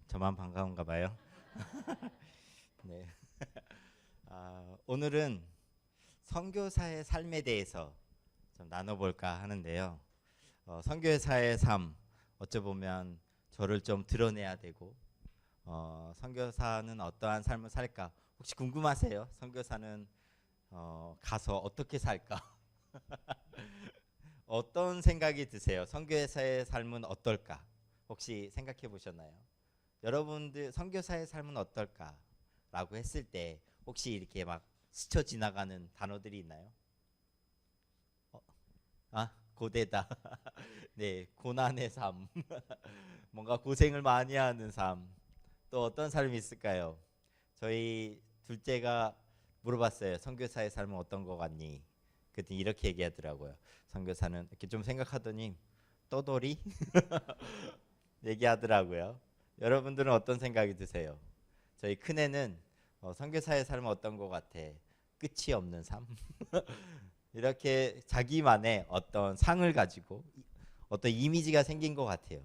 저만 반가운가 봐요. 네. 오늘은 선교사의 삶에 대해서 좀 나눠볼까 하는데요. 선교사의 삶 어찌 보면 저를 좀 드러내야 되고, 선교사는 어떠한 삶을 살까? 혹시 궁금하세요? 선교사는 가서 어떻게 살까? 어떤 생각이 드세요? 선교사의 삶은 어떨까? 혹시 생각해 보셨나요? 여러분들 선교사의 삶은 어떨까라고 했을 때 혹시 이렇게 막 스쳐 지나가는 단어들이 있나요? 어, 고되다. 네, 고난의 삶. 뭔가 고생을 많이 하는 삶. 또 어떤 삶이 있을까요? 저희 둘째가 물어봤어요. 선교사의 삶은 어떤 거 같니? 그랬더니 이렇게 얘기하더라고요. 선교사는 이렇게 좀 생각하더니 떠돌이 얘기하더라고요. 여러분들은 어떤 생각이 드세요? 저희 큰애는 선교사의 삶은 어떤 것 같아? 끝이 없는 삶? 이렇게 자기만의 어떤 상을 가지고 어떤 이미지가 생긴 것 같아요.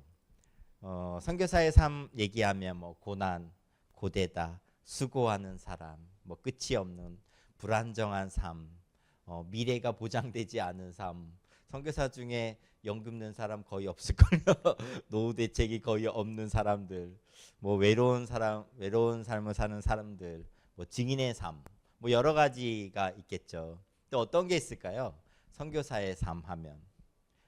선교사의 삶 얘기하면 뭐 고난, 고되다, 수고하는 사람, 뭐 끝이 없는 불안정한 삶, 미래가 보장되지 않은 삶. 선교사 중에 연금 낸 사람 거의 없을걸요. 노후 대책이 거의 없는 사람들, 뭐 외로운 사람, 외로운 삶을 사는 사람들, 뭐 증인의 삶, 뭐 여러 가지가 있겠죠. 또 어떤 게 있을까요? 선교사의 삶 하면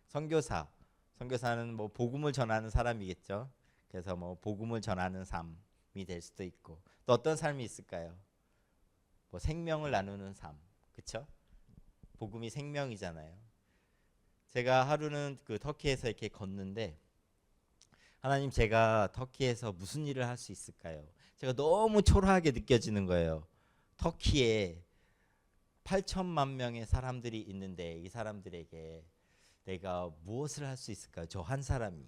선교사는 뭐 복음을 전하는 사람이겠죠. 그래서 뭐 복음을 전하는 삶이 될 수도 있고, 또 어떤 삶이 있을까요? 뭐 생명을 나누는 삶, 그렇죠? 복음이 생명이잖아요. 제가 하루는 그 터키에서 이렇게 걷는데, 하나님, 제가 터키에서 무슨 일을 할 수 있을까요? 제가 너무 초라하게 느껴지는 거예요. 터키에 8천만 명의 사람들이 있는데 이 사람들에게 내가 무엇을 할 수 있을까요? 저 한 사람이.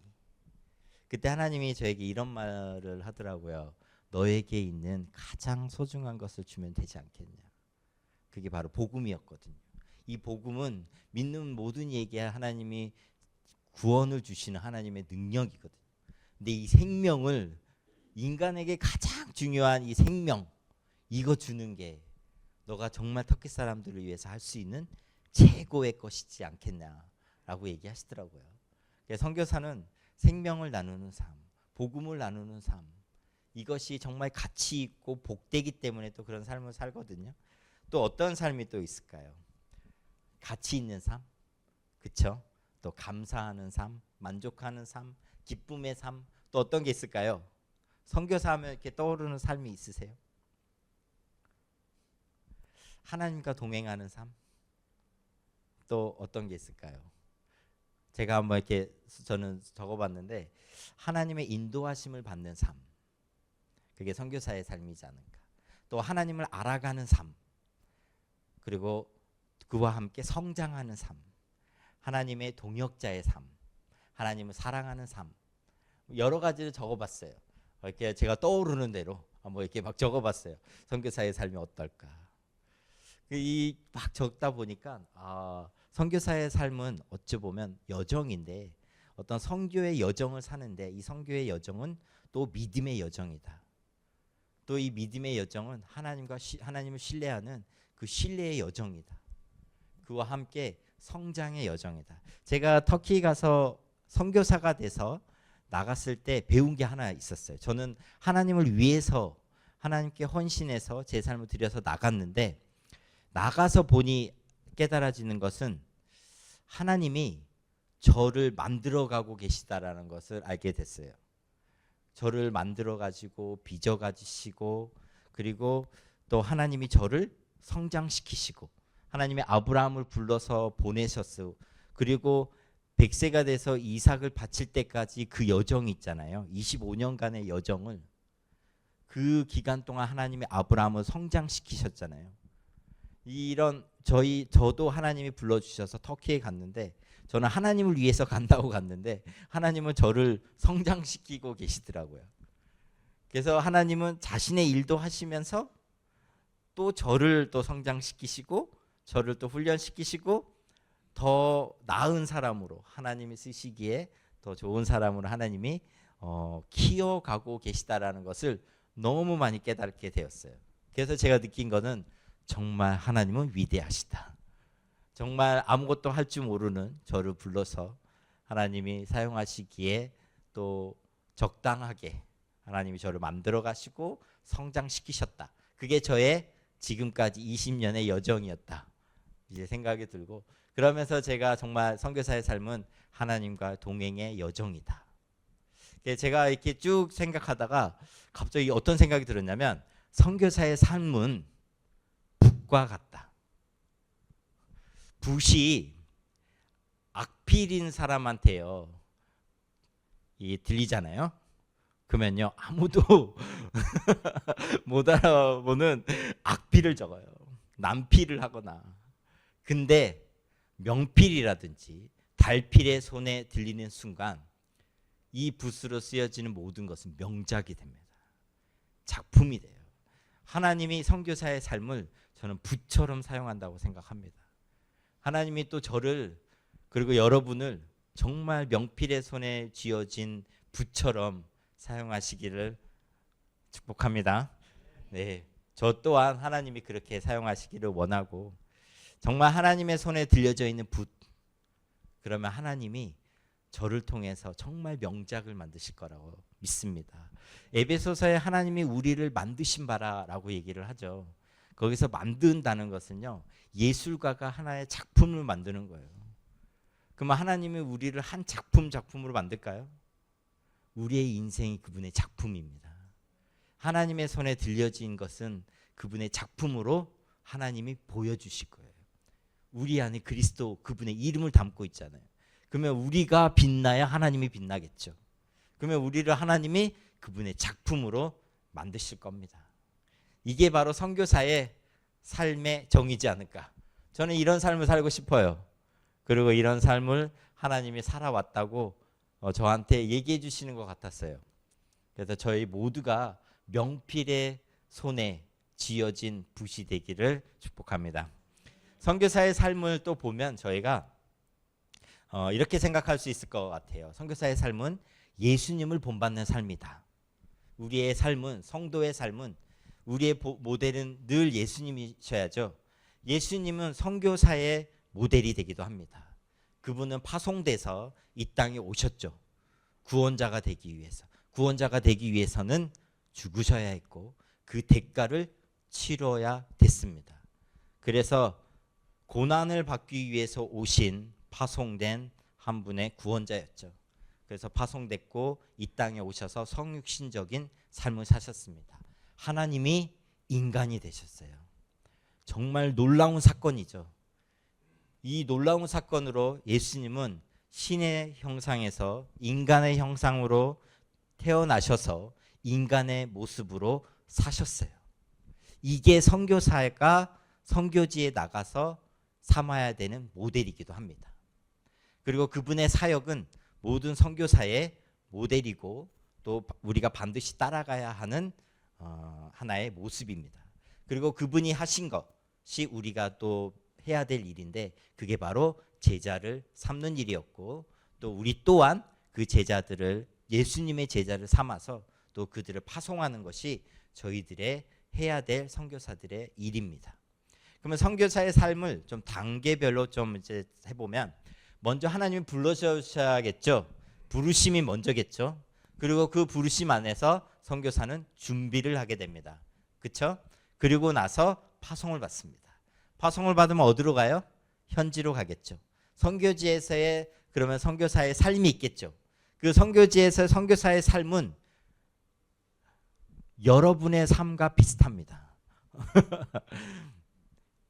그때 하나님이 저에게 이런 말을 하더라고요. 너에게 있는 가장 소중한 것을 주면 되지 않겠냐. 그게 바로 복음이었거든요. 이 복음은 믿는 모든 이에게 하나님이 구원을 주시는 하나님의 능력이거든요. 근데 이 생명을, 인간에게 가장 중요한 이 생명, 이거 주는 게 너가 정말 터키 사람들을 위해서 할 수 있는 최고의 것이지 않겠냐라고 얘기하시더라고요. 선교사는 생명을 나누는 삶, 복음을 나누는 삶, 이것이 정말 가치 있고 복되기 때문에 또 그런 삶을 살거든요. 또 어떤 삶이 또 있을까요? 가치 있는 삶, 그렇죠? 또 감사하는 삶, 만족하는 삶, 기쁨의 삶, 또 어떤 게 있을까요? 선교사 하면 이렇게 떠오르는 삶이 있으세요? 하나님과 동행하는 삶, 또 어떤 게 있을까요? 제가 한번 이렇게 저는 적어봤는데, 하나님의 인도하심을 받는 삶, 그게 선교사의 삶이지 않을까. 또 하나님을 알아가는 삶, 그리고 그와 함께 성장하는 삶, 하나님의 동역자의 삶, 하나님을 사랑하는 삶, 여러 가지를 적어봤어요. 이렇게 제가 떠오르는 대로 한번 이렇게 막 적어봤어요. 선교사의 삶이 어떨까. 이 막 적다 보니까 선교사의 삶은 어찌 보면 여정인데, 어떤 선교의 여정을 사는데 이 선교의 여정은 또 믿음의 여정이다. 또 이 믿음의 여정은 하나님을 신뢰하는 그 신뢰의 여정이다. 그와 함께 성장의 여정이다. 제가 터키 가서 선교사가 돼서 나갔을 때 배운 게 하나 있었어요. 저는 하나님을 위해서 하나님께 헌신해서 제 삶을 드려서 나갔는데, 나가서 보니 깨달아지는 것은 하나님이 저를 만들어가고 계시다라는 것을 알게 됐어요. 저를 만들어가지고 빚어가지시고, 그리고 또 하나님이 저를 성장시키시고, 하나님의 아브라함을 불러서 보내셨어요. 그리고 100세가 돼서 이삭을 바칠 때까지 그 여정이 있잖아요. 25년간의 여정을, 그 기간 동안 하나님의 아브라함을 성장시키셨잖아요. 저도 하나님이 불러주셔서 터키에 갔는데, 저는 하나님을 위해서 간다고 갔는데 하나님은 저를 성장시키고 계시더라고요. 그래서 하나님은 자신의 일도 하시면서 또 저를 또 성장시키시고, 저를 또 훈련시키시고, 더 나은 사람으로 하나님이 쓰시기에 더 좋은 사람으로 하나님이 키워가고 계시다라는 것을 너무 많이 깨닫게 되었어요. 그래서 제가 느낀 거는 정말 하나님은 위대하시다. 정말 아무것도 할 줄 모르는 저를 불러서 하나님이 사용하시기에 또 적당하게 하나님이 저를 만들어 가시고 성장시키셨다. 그게 저의 지금까지 20년의 여정이었다. 이제 생각이 들고, 그러면서 제가 정말 선교사의 삶은 하나님과 동행의 여정이다. 제가 이렇게 쭉 생각하다가 갑자기 어떤 생각이 들었냐면, 선교사의 삶은 붓과 같다. 붓이 악필인 사람한테요, 이 들리잖아요. 그러면요 아무도 못 알아보는 악필을 적어요. 남필을 하거나. 근데 명필이라든지 달필의 손에 들리는 순간 이 붓으로 쓰여지는 모든 것은 명작이 됩니다. 작품이 돼요. 하나님이 선교사의 삶을 저는 붓처럼 사용한다고 생각합니다. 하나님이 또 저를, 그리고 여러분을 정말 명필의 손에 쥐어진 붓처럼 사용하시기를 축복합니다. 네, 저 또한 하나님이 그렇게 사용하시기를 원하고, 정말 하나님의 손에 들려져 있는 붓, 그러면 하나님이 저를 통해서 정말 명작을 만드실 거라고 믿습니다. 에베소서에 하나님이 우리를 만드신 바라라고 얘기를 하죠. 거기서 만든다는 것은요, 예술가가 하나의 작품을 만드는 거예요. 그러면 하나님이 우리를 한 작품으로 만들까요? 우리의 인생이 그분의 작품입니다. 하나님의 손에 들려진 것은 그분의 작품으로 하나님이 보여주실 거예요. 우리 안에 그리스도, 그분의 이름을 담고 있잖아요. 그러면 우리가 빛나야 하나님이 빛나겠죠. 그러면 우리를 하나님이 그분의 작품으로 만드실 겁니다. 이게 바로 선교사의 삶의 정의지 않을까. 저는 이런 삶을 살고 싶어요. 그리고 이런 삶을 하나님이 살아왔다고 저한테 얘기해 주시는 것 같았어요. 그래서 저희 모두가 명필의 손에 쥐어진 붓이 되기를 축복합니다. 선교사의 삶을 또 보면 저희가 이렇게 생각할 수 있을 것 같아요. 선교사의 삶은 예수님을 본받는 삶이다. 우리의 삶은, 성도의 삶은, 우리의 모델은 늘 예수님이셔야죠. 예수님은 선교사의 모델이 되기도 합니다. 그분은 파송돼서 이 땅에 오셨죠. 구원자가 되기 위해서. 구원자가 되기 위해서는 죽으셔야 했고 그 대가를 치러야 됐습니다. 그래서 고난을 받기 위해서 오신, 파송된 한 분의 구원자였죠. 그래서 파송됐고 이 땅에 오셔서 성육신적인 삶을 사셨습니다. 하나님이 인간이 되셨어요. 정말 놀라운 사건이죠. 이 놀라운 사건으로 예수님은 신의 형상에서 인간의 형상으로 태어나셔서 인간의 모습으로 사셨어요. 이게 선교사가 선교지에 나가서 삼아야 되는 모델이기도 합니다. 그리고 그분의 사역은 모든 선교사의 모델이고 또 우리가 반드시 따라가야 하는 하나의 모습입니다. 그리고 그분이 하신 것이 우리가 또 해야 될 일인데, 그게 바로 제자를 삼는 일이었고, 또 우리 또한 그 제자들을, 예수님의 제자를 삼아서 또 그들을 파송하는 것이 저희들의 해야 될 선교사들의 일입니다. 그러면 선교사의 삶을 좀 단계별로 좀 이제 해보면, 먼저 하나님이 불러주셔야겠죠. 부르심이 먼저겠죠. 그리고 그 부르심 안에서 선교사는 준비를 하게 됩니다. 그렇죠? 그리고 나서 파송을 받습니다. 파송을 받으면 어디로 가요? 현지로 가겠죠. 선교지에서의, 그러면 선교사의 삶이 있겠죠. 그 선교지에서 선교사의 삶은 여러분의 삶과 비슷합니다.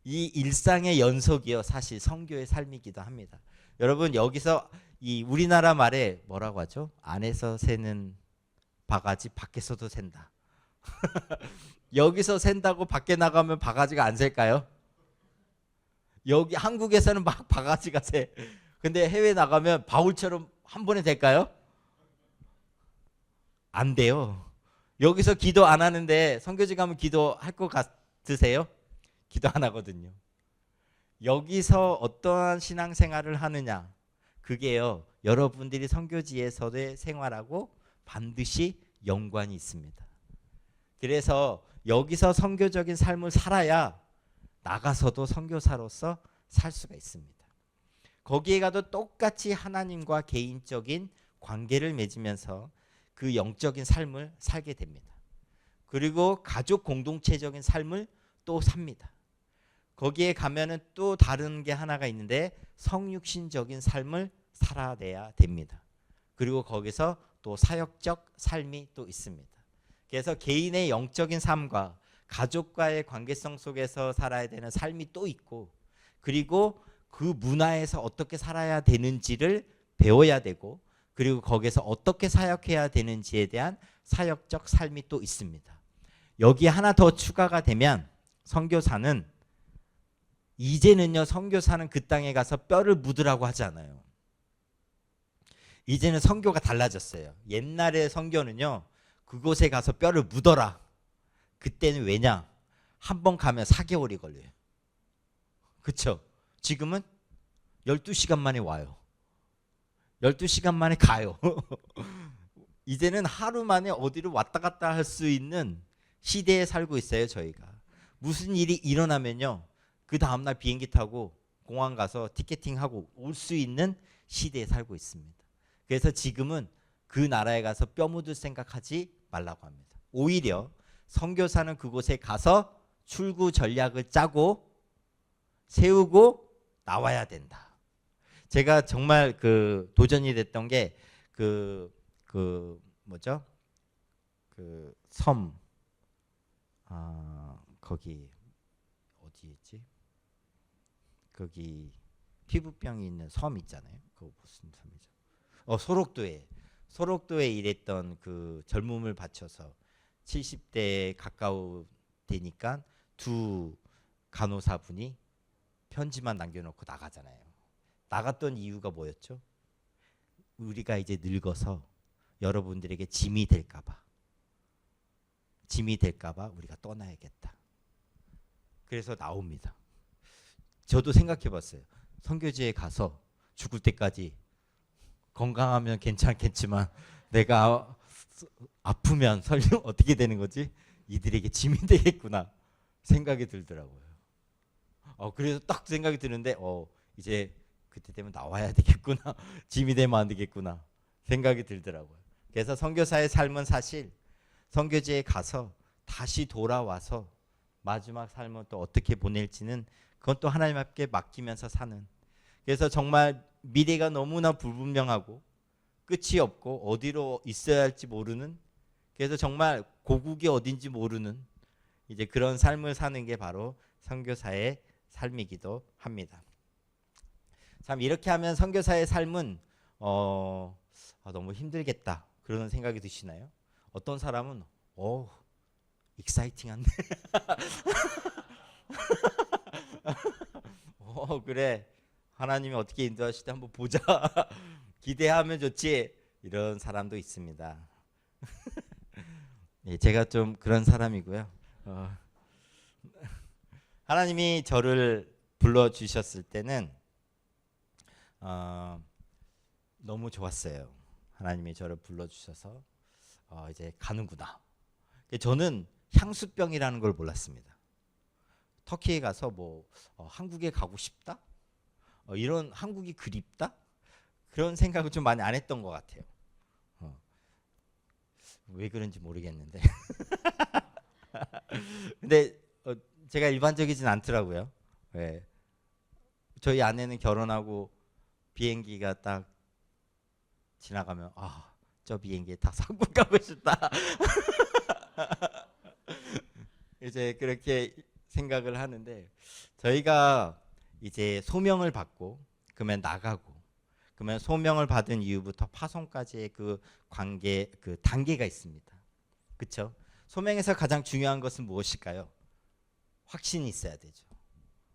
이 일상의 연속이요, 사실 선교의 삶이기도 합니다. 여러분, 여기서 이 우리나라 말에 뭐라고 하죠? 안에서 새는 바가지 밖에서도 샌다. 여기서 샌다고 밖에 나가면 바가지가 안 셀까요? 여기 한국에서는 막 바가지가 새. 근데 해외 나가면 바울처럼 한 번에 될까요? 안 돼요. 여기서 기도 안 하는데 선교지 가면 기도할 것 같으세요? 기도 안 하거든요. 여기서 어떠한 신앙생활을 하느냐, 그게요, 여러분들이 선교지에서의 생활하고 반드시 연관이 있습니다. 그래서 여기서 선교적인 삶을 살아야 나가서도 선교사로서 살 수가 있습니다. 거기에 가도 똑같이 하나님과 개인적인 관계를 맺으면서 그 영적인 삶을 살게 됩니다. 그리고 가족 공동체적인 삶을 또 삽니다. 거기에 가면은 또 다른 게 하나가 있는데 성육신적인 삶을 살아내야 됩니다. 그리고 거기서 또 사역적 삶이 또 있습니다. 그래서 개인의 영적인 삶과 가족과의 관계성 속에서 살아야 되는 삶이 또 있고, 그리고 그 문화에서 어떻게 살아야 되는지를 배워야 되고, 그리고 거기서 어떻게 사역해야 되는지에 대한 사역적 삶이 또 있습니다. 여기 하나 더 추가가 되면 선교사는 이제는요, 선교사는 그 땅에 가서 뼈를 묻으라고 하지 않아요. 이제는 선교가 달라졌어요. 옛날의 선교는요, 그곳에 가서 뼈를 묻어라. 그때는 왜냐? 한 번 가면 4개월이 걸려요. 그쵸? 지금은 12시간 만에 와요. 12시간 만에 가요. 이제는 하루 만에 어디로 왔다 갔다 할 수 있는 시대에 살고 있어요, 저희가. 무슨 일이 일어나면요, 그 다음날 비행기 타고 공항 가서 티켓팅하고 올 수 있는 시대에 살고 있습니다. 그래서 지금은 그 나라에 가서 뼈 묻을 생각하지 말라고 합니다. 오히려 선교사는 그곳에 가서 출구 전략을 짜고 세우고 나와야 된다. 제가 정말 그 도전이 됐던 게 뭐죠? 그 섬, 거기 어디 있지? 거기 피부병이 있는 섬 있잖아요. 그거 무슨 섬이죠? 소록도에 일했던 그 젊음을 바쳐서 70대에 가까우되니까 두 간호사분이 편지만 남겨놓고 나가잖아요. 나갔던 이유가 뭐였죠? 우리가 이제 늙어서 여러분들에게 짐이 될까봐 우리가 떠나야겠다. 그래서 나옵니다. 저도 생각해봤어요. 선교지에 가서 죽을 때까지 건강하면 괜찮겠지만 내가 아프면 설령 어떻게 되는 거지? 이들에게 짐이 되겠구나 생각이 들더라고요. 그래서 딱 생각이 드는데 이제 그때 되면 나와야 되겠구나. 짐이 되면 안 되겠구나 생각이 들더라고요. 그래서 선교사의 삶은 사실 선교지에 가서 다시 돌아와서 마지막 삶을 또 어떻게 보낼지는 그건 또 하나님 앞에 맡기면서 사는, 그래서 정말 미래가 너무나 불분명하고 끝이 없고 어디로 있어야 할지 모르는, 그래서 정말 고국이 어딘지 모르는 이제 그런 삶을 사는 게 바로 선교사의 삶이기도 합니다. 참 이렇게 하면 선교사의 삶은 너무 힘들겠다 그런 생각이 드시나요? 어떤 사람은 익사이팅한데 그래 하나님이 어떻게 인도하실지 한번 보자 기대하면 좋지, 이런 사람도 있습니다. 예, 제가 좀 그런 사람이고요. 하나님이 저를 불러주셨을 때는 너무 좋았어요. 하나님이 저를 불러주셔서 이제 가는구나. 저는 향수병이라는 걸 몰랐습니다. 터키에 가서 한국에 가고 싶다? 이런 한국이 그립다? 그런 생각을 좀 많이 안 했던 것 같아요. 왜 그런지 모르겠는데. 근데 제가 일반적이진 않더라고요. 네. 저희 아내는 결혼하고 비행기가 딱 지나가면 저 비행기에 타서 한국 가고 싶다. 이제 그렇게 생각을 하는데, 저희가 이제 소명을 받고 그러면 나가고, 그러면 소명을 받은 이후부터 파송까지의 그 관계, 그 단계가 있습니다. 그렇죠? 소명에서 가장 중요한 것은 무엇일까요? 확신이 있어야 되죠.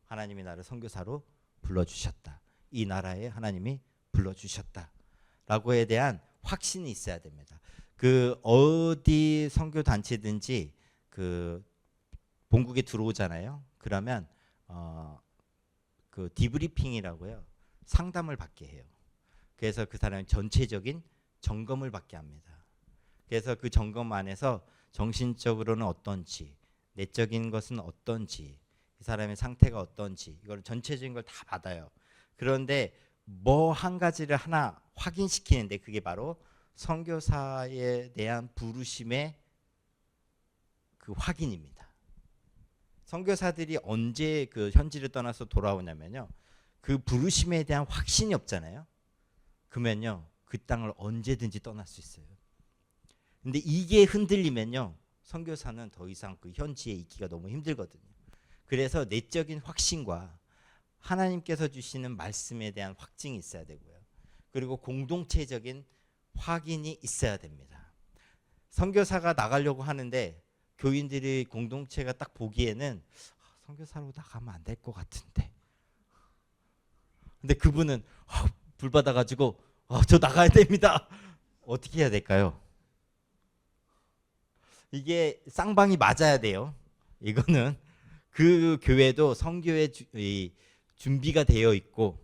하나님이 나를 선교사로 불러주셨다. 이 나라에 하나님이 불러주셨다라고에 대한 확신이 있어야 됩니다. 그 어디 선교 단체든지 그 본국에 들어오잖아요. 그러면 그 디브리핑이라고요. 상담을 받게 해요. 그래서 그 사람이 전체적인 점검을 받게 합니다. 그래서 그 점검 안에서 정신적으로는 어떤지, 내적인 것은 어떤지, 이 사람의 상태가 어떤지 이걸 전체적인 걸 다 받아요. 그런데 뭐 한 가지를 하나 확인시키는데 그게 바로 선교사에 대한 부르심의 그 확인입니다. 선교사들이 언제 그 현지를 떠나서 돌아오냐면요, 그 부르심에 대한 확신이 없잖아요. 그러면요 그 땅을 언제든지 떠날 수 있어요. 근데 이게 흔들리면요 선교사는 더 이상 그 현지에 있기가 너무 힘들거든요. 그래서 내적인 확신과 하나님께서 주시는 말씀에 대한 확증이 있어야 되고요. 그리고 공동체적인 확인이 있어야 됩니다. 선교사가 나가려고 하는데 교인들이 공동체가 딱 보기에는 선교사로 나가면 안 될 것 같은데. 근데 그분은 불 받아가지고 저 나가야 됩니다. 어떻게 해야 될까요? 이게 쌍방이 맞아야 돼요. 이거는 그 교회도 선교의 준비가 되어 있고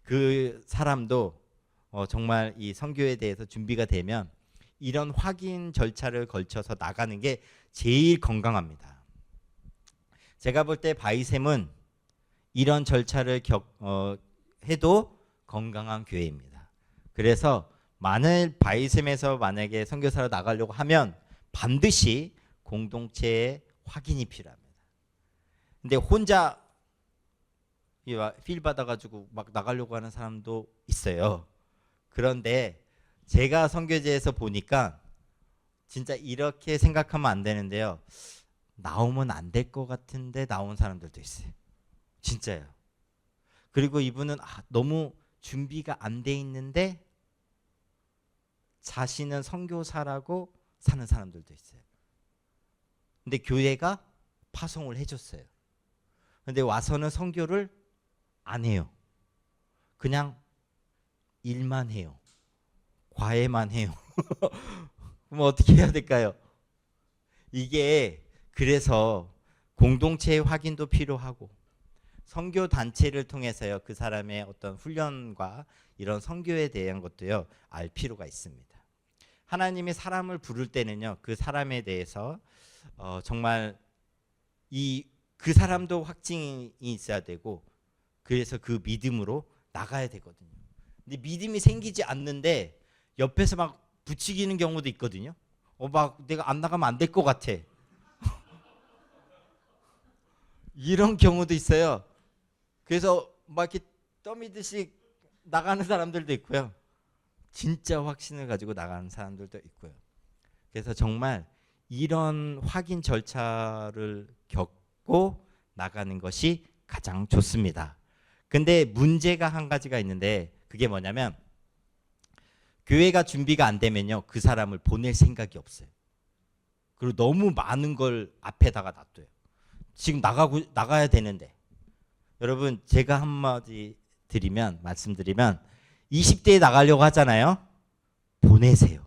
그 사람도 정말 이 선교에 대해서 준비가 되면 이런 확인 절차를 걸쳐서 나가는 게 제일 건강합니다. 제가 볼 때 바이샘은 이런 절차를 해도 건강한 교회입니다. 그래서 바이샘에서 만약에 선교사로 나가려고 하면 반드시 공동체의 확인이 필요합니다. 근데 혼자 필 받아가지고 막 나가려고 하는 사람도 있어요. 그런데 제가 선교제에서 보니까 진짜 이렇게 생각하면 안 되는데요. 나오면 안 될 것 같은데 나온 사람들도 있어요. 진짜요. 그리고 이분은 너무 준비가 안 돼 있는데 자신은 선교사라고 사는 사람들도 있어요. 근데 교회가 파송을 해줬어요. 근데 와서는 선교를 안 해요. 그냥 일만 해요. 과외만 해요. 그럼 어떻게 해야 될까요? 이게 그래서 공동체의 확인도 필요하고 선교 단체를 통해서요 그 사람의 어떤 훈련과 이런 선교에 대한 것도요 알 필요가 있습니다. 하나님이 사람을 부를 때는요 그 사람에 대해서 정말 그 사람도 확증이 있어야 되고 그래서 그 믿음으로 나가야 되거든요. 근데 믿음이 생기지 않는데 옆에서 막 부추기는 경우도 있거든요. 막 내가 안 나가면 안 될 것 같아. 이런 경우도 있어요. 그래서 막 이렇게 떠미듯이 나가는 사람들도 있고요. 진짜 확신을 가지고 나가는 사람들도 있고요. 그래서 정말 이런 확인 절차를 겪고 나가는 것이 가장 좋습니다. 근데 문제가 한 가지가 있는데 그게 뭐냐면 교회가 준비가 안 되면요 그 사람을 보낼 생각이 없어요. 그리고 너무 많은 걸 앞에다가 놔둬요. 지금 나가야 되는데 여러분 제가 한마디 말씀드리면 20대에 나가려고 하잖아요. 보내세요.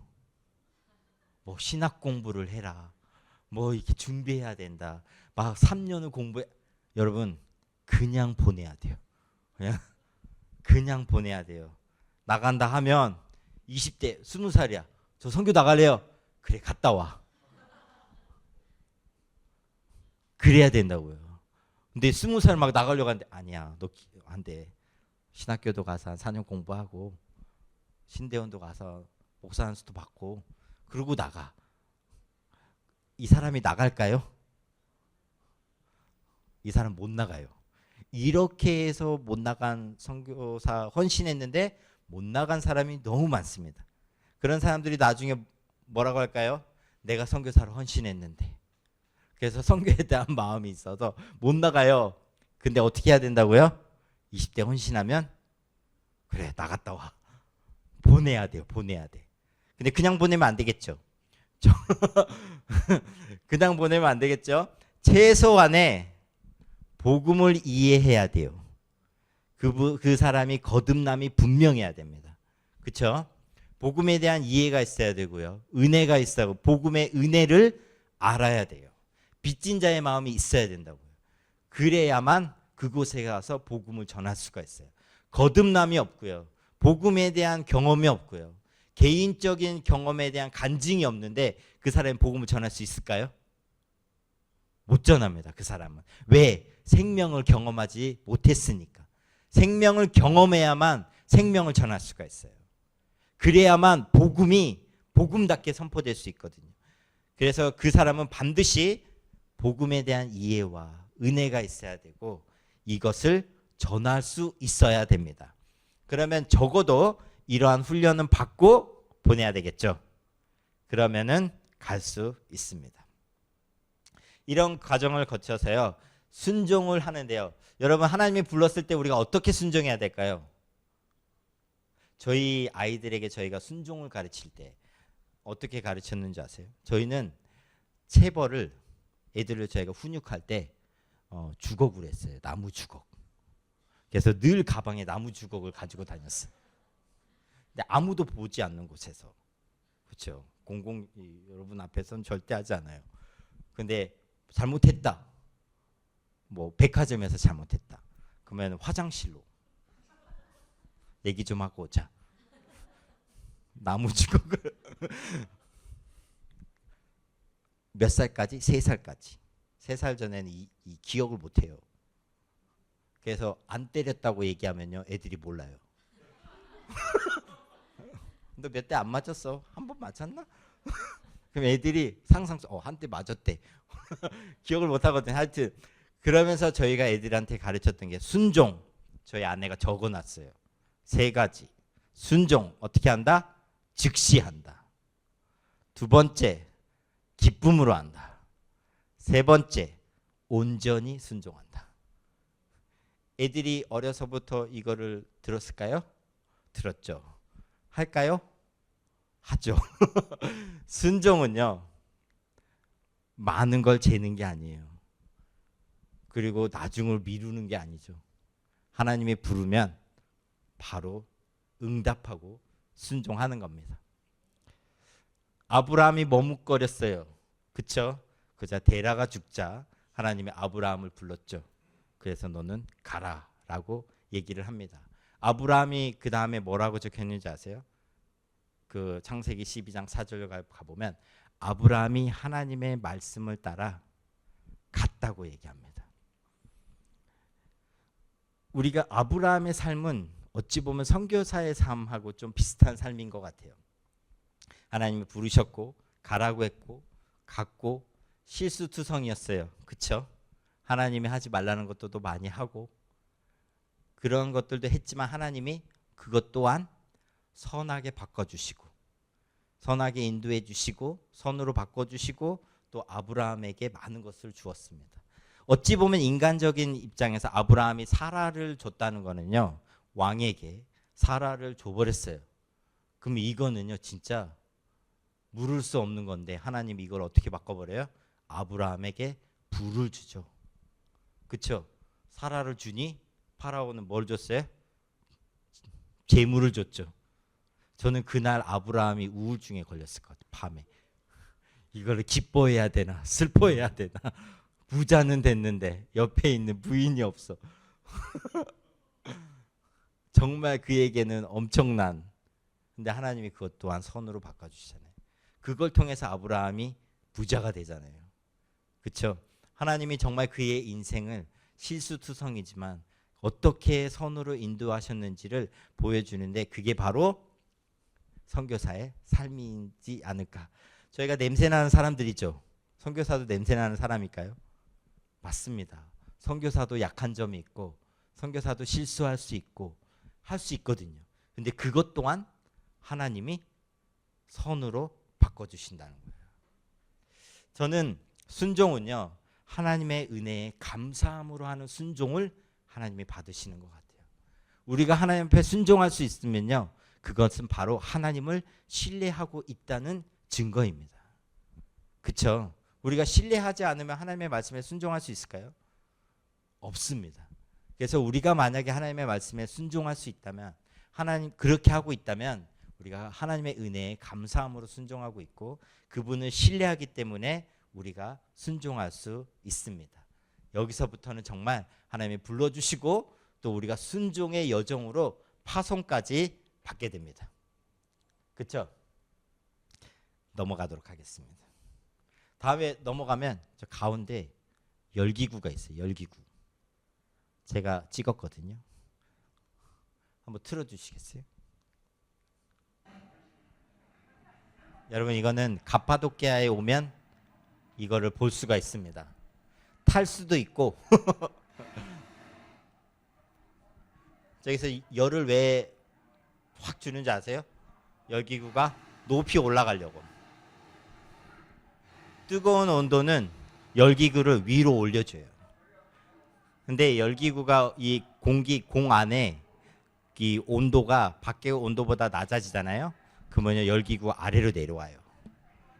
뭐 신학 공부를 해라. 뭐 이렇게 준비해야 된다. 막 3년을 공부해. 여러분 그냥 보내야 돼요. 그냥 보내야 돼요. 나간다 하면 20대 20살이야. 저 선교 나갈래요. 그래 갔다 와. 그래야 된다고요. 근데 20살 막 나가려고 하는데 아니야 너 안 돼. 신학교도 가서 한 4년 공부하고 신대원도 가서 목사 안수도 받고 그러고 나가. 이 사람이 나갈까요? 이 사람 못 나가요. 이렇게 해서 못 나간 선교사 헌신했는데 못 나간 사람이 너무 많습니다. 그런 사람들이 나중에 뭐라고 할까요? 내가 선교사로 헌신했는데. 그래서 선교에 대한 마음이 있어서 못 나가요. 근데 어떻게 해야 된다고요? 20대 헌신하면 그래 나갔다 와. 보내야 돼요. 보내야 돼. 근데 그냥 보내면 안 되겠죠. 그냥 보내면 안 되겠죠. 최소한의 복음을 이해해야 돼요. 그 사람이 거듭남이 분명해야 됩니다. 그렇죠? 복음에 대한 이해가 있어야 되고요. 은혜가 있어야 하고 복음의 은혜를 알아야 돼요. 빚진 자의 마음이 있어야 된다고요. 그래야만 그곳에 가서 복음을 전할 수가 있어요. 거듭남이 없고요. 복음에 대한 경험이 없고요. 개인적인 경험에 대한 간증이 없는데 그 사람이 복음을 전할 수 있을까요? 못 전합니다. 그 사람은. 왜? 생명을 경험하지 못했으니까. 생명을 경험해야만 생명을 전할 수가 있어요. 그래야만 복음이 복음답게 선포될 수 있거든요. 그래서 그 사람은 반드시 복음에 대한 이해와 은혜가 있어야 되고 이것을 전할 수 있어야 됩니다. 그러면 적어도 이러한 훈련은 받고 보내야 되겠죠. 그러면은 갈 수 있습니다. 이런 과정을 거쳐서요. 순종을 하는데요. 여러분 하나님이 불렀을 때 우리가 어떻게 순종해야 될까요? 저희 아이들에게 저희가 순종을 가르칠 때 어떻게 가르쳤는지 아세요? 저희는 체벌을 애들을 저희가 훈육할 때 주걱으로 했어요. 나무 주걱. 그래서 늘 가방에 나무 주걱을 가지고 다녔어요. 근데 아무도 보지 않는 곳에서. 그렇죠. 여러분 앞에서는 절대 하지 않아요. 근데 잘못했다. 뭐 백화점에서 잘못했다. 그러면 화장실로 얘기 좀 하고 오자. 나무 주걱을 몇 살까지? 3살까지. 3살 전에는 이 기억을 못해요. 그래서 안 때렸다고 얘기하면요 애들이 몰라요. 너 몇 대 안 맞았어? 한 번 맞았나? 그럼 애들이 상상 한 대 맞았대. 기억을 못 하거든. 하여튼 그러면서 저희가 애들한테 가르쳤던 게 순종. 저희 아내가 적어놨어요. 3가지. 순종 어떻게 한다? 즉시 한다. 2번째 기쁨으로 한다. 3번째 온전히 순종한다. 애들이 어려서부터 이거를 들었을까요? 들었죠. 할까요? 하죠. 순종은요 많은 걸 재는 게 아니에요. 그리고 나중을 미루는 게 아니죠. 하나님이 부르면 바로 응답하고 순종하는 겁니다. 아브라함이 머뭇거렸어요. 그쵸? 그자 데라가 죽자 하나님이 아브라함을 불렀죠. 그래서 너는 가라라고 얘기를 합니다. 아브라함이 그 다음에 뭐라고 적혔는지 아세요? 그 창세기 12장 4절로 가보면 아브라함이 하나님의 말씀을 따라 갔다고 얘기합니다. 우리가 아브라함의 삶은 어찌 보면 선교사의 삶하고 좀 비슷한 삶인 것 같아요. 하나님이 부르셨고 가라고 했고 갔고 실수투성이었어요. 그렇죠? 하나님이 하지 말라는 것도 많이 하고 그런 것들도 했지만 하나님이 그것 또한 선하게 바꿔주시고 선하게 인도해 주시고 선으로 바꿔주시고 또 아브라함에게 많은 것을 주었습니다. 어찌 보면 인간적인 입장에서 아브라함이 사라를 줬다는 거는요 왕에게 사라를 줘버렸어요. 그럼 이거는요 진짜 물을 수 없는 건데 하나님이 이걸 어떻게 바꿔버려요? 아브라함에게 부를 주죠. 그렇죠? 사라를 주니 파라오는 뭘 줬어요? 재물을 줬죠. 저는 그날 아브라함이 우울증에 걸렸을 것 같아요. 밤에. 이거를 기뻐해야 되나 슬퍼해야 되나. 부자는 됐는데 옆에 있는 부인이 없어. 정말 그에게는 엄청난 근데 하나님이 그것 또한 선으로 바꿔주시잖아요. 그걸 통해서 아브라함이 부자가 되잖아요. 그렇죠? 하나님이 정말 그의 인생을 실수투성이지만 어떻게 선으로 인도하셨는지를 보여주는데 그게 바로 선교사의 삶이지 않을까. 저희가 냄새나는 사람들이죠. 선교사도 냄새나는 사람일까요? 맞습니다. 선교사도 약한 점이 있고 선교사도 실수할 수 있고 할 수 있거든요. 근데 그것 또한 하나님이 선으로 바꿔주신다는 거예요. 저는 순종은요 하나님의 은혜에 감사함으로 하는 순종을 하나님이 받으시는 것 같아요. 우리가 하나님 앞에 순종할 수 있으면요 그것은 바로 하나님을 신뢰하고 있다는 증거입니다. 그렇죠? 우리가 신뢰하지 않으면 하나님의 말씀에 순종할 수 있을까요? 없습니다. 그래서 우리가 만약에 하나님의 말씀에 순종할 수 있다면 하나님 그렇게 하고 있다면 우리가 하나님의 은혜에 감사함으로 순종하고 있고 그분을 신뢰하기 때문에 우리가 순종할 수 있습니다. 여기서부터는 정말 하나님이 불러주시고 또 우리가 순종의 여정으로 파송까지 받게 됩니다. 그쵸? 넘어가도록 하겠습니다. 다음에 넘어가면 저 가운데 열기구가 있어요. 열기구. 제가 찍었거든요. 한번 틀어주시겠어요? 여러분 이거는 가파도키아에 오면 이거를 볼 수가 있습니다. 탈 수도 있고 저기서 열을 왜 확 주는지 아세요? 열기구가 높이 올라가려고. 뜨거운 온도는 열기구를 위로 올려줘요. 근데 열기구가 이 공 안에 이 온도가 밖의 온도보다 낮아지잖아요. 그러면 열기구 아래로 내려와요.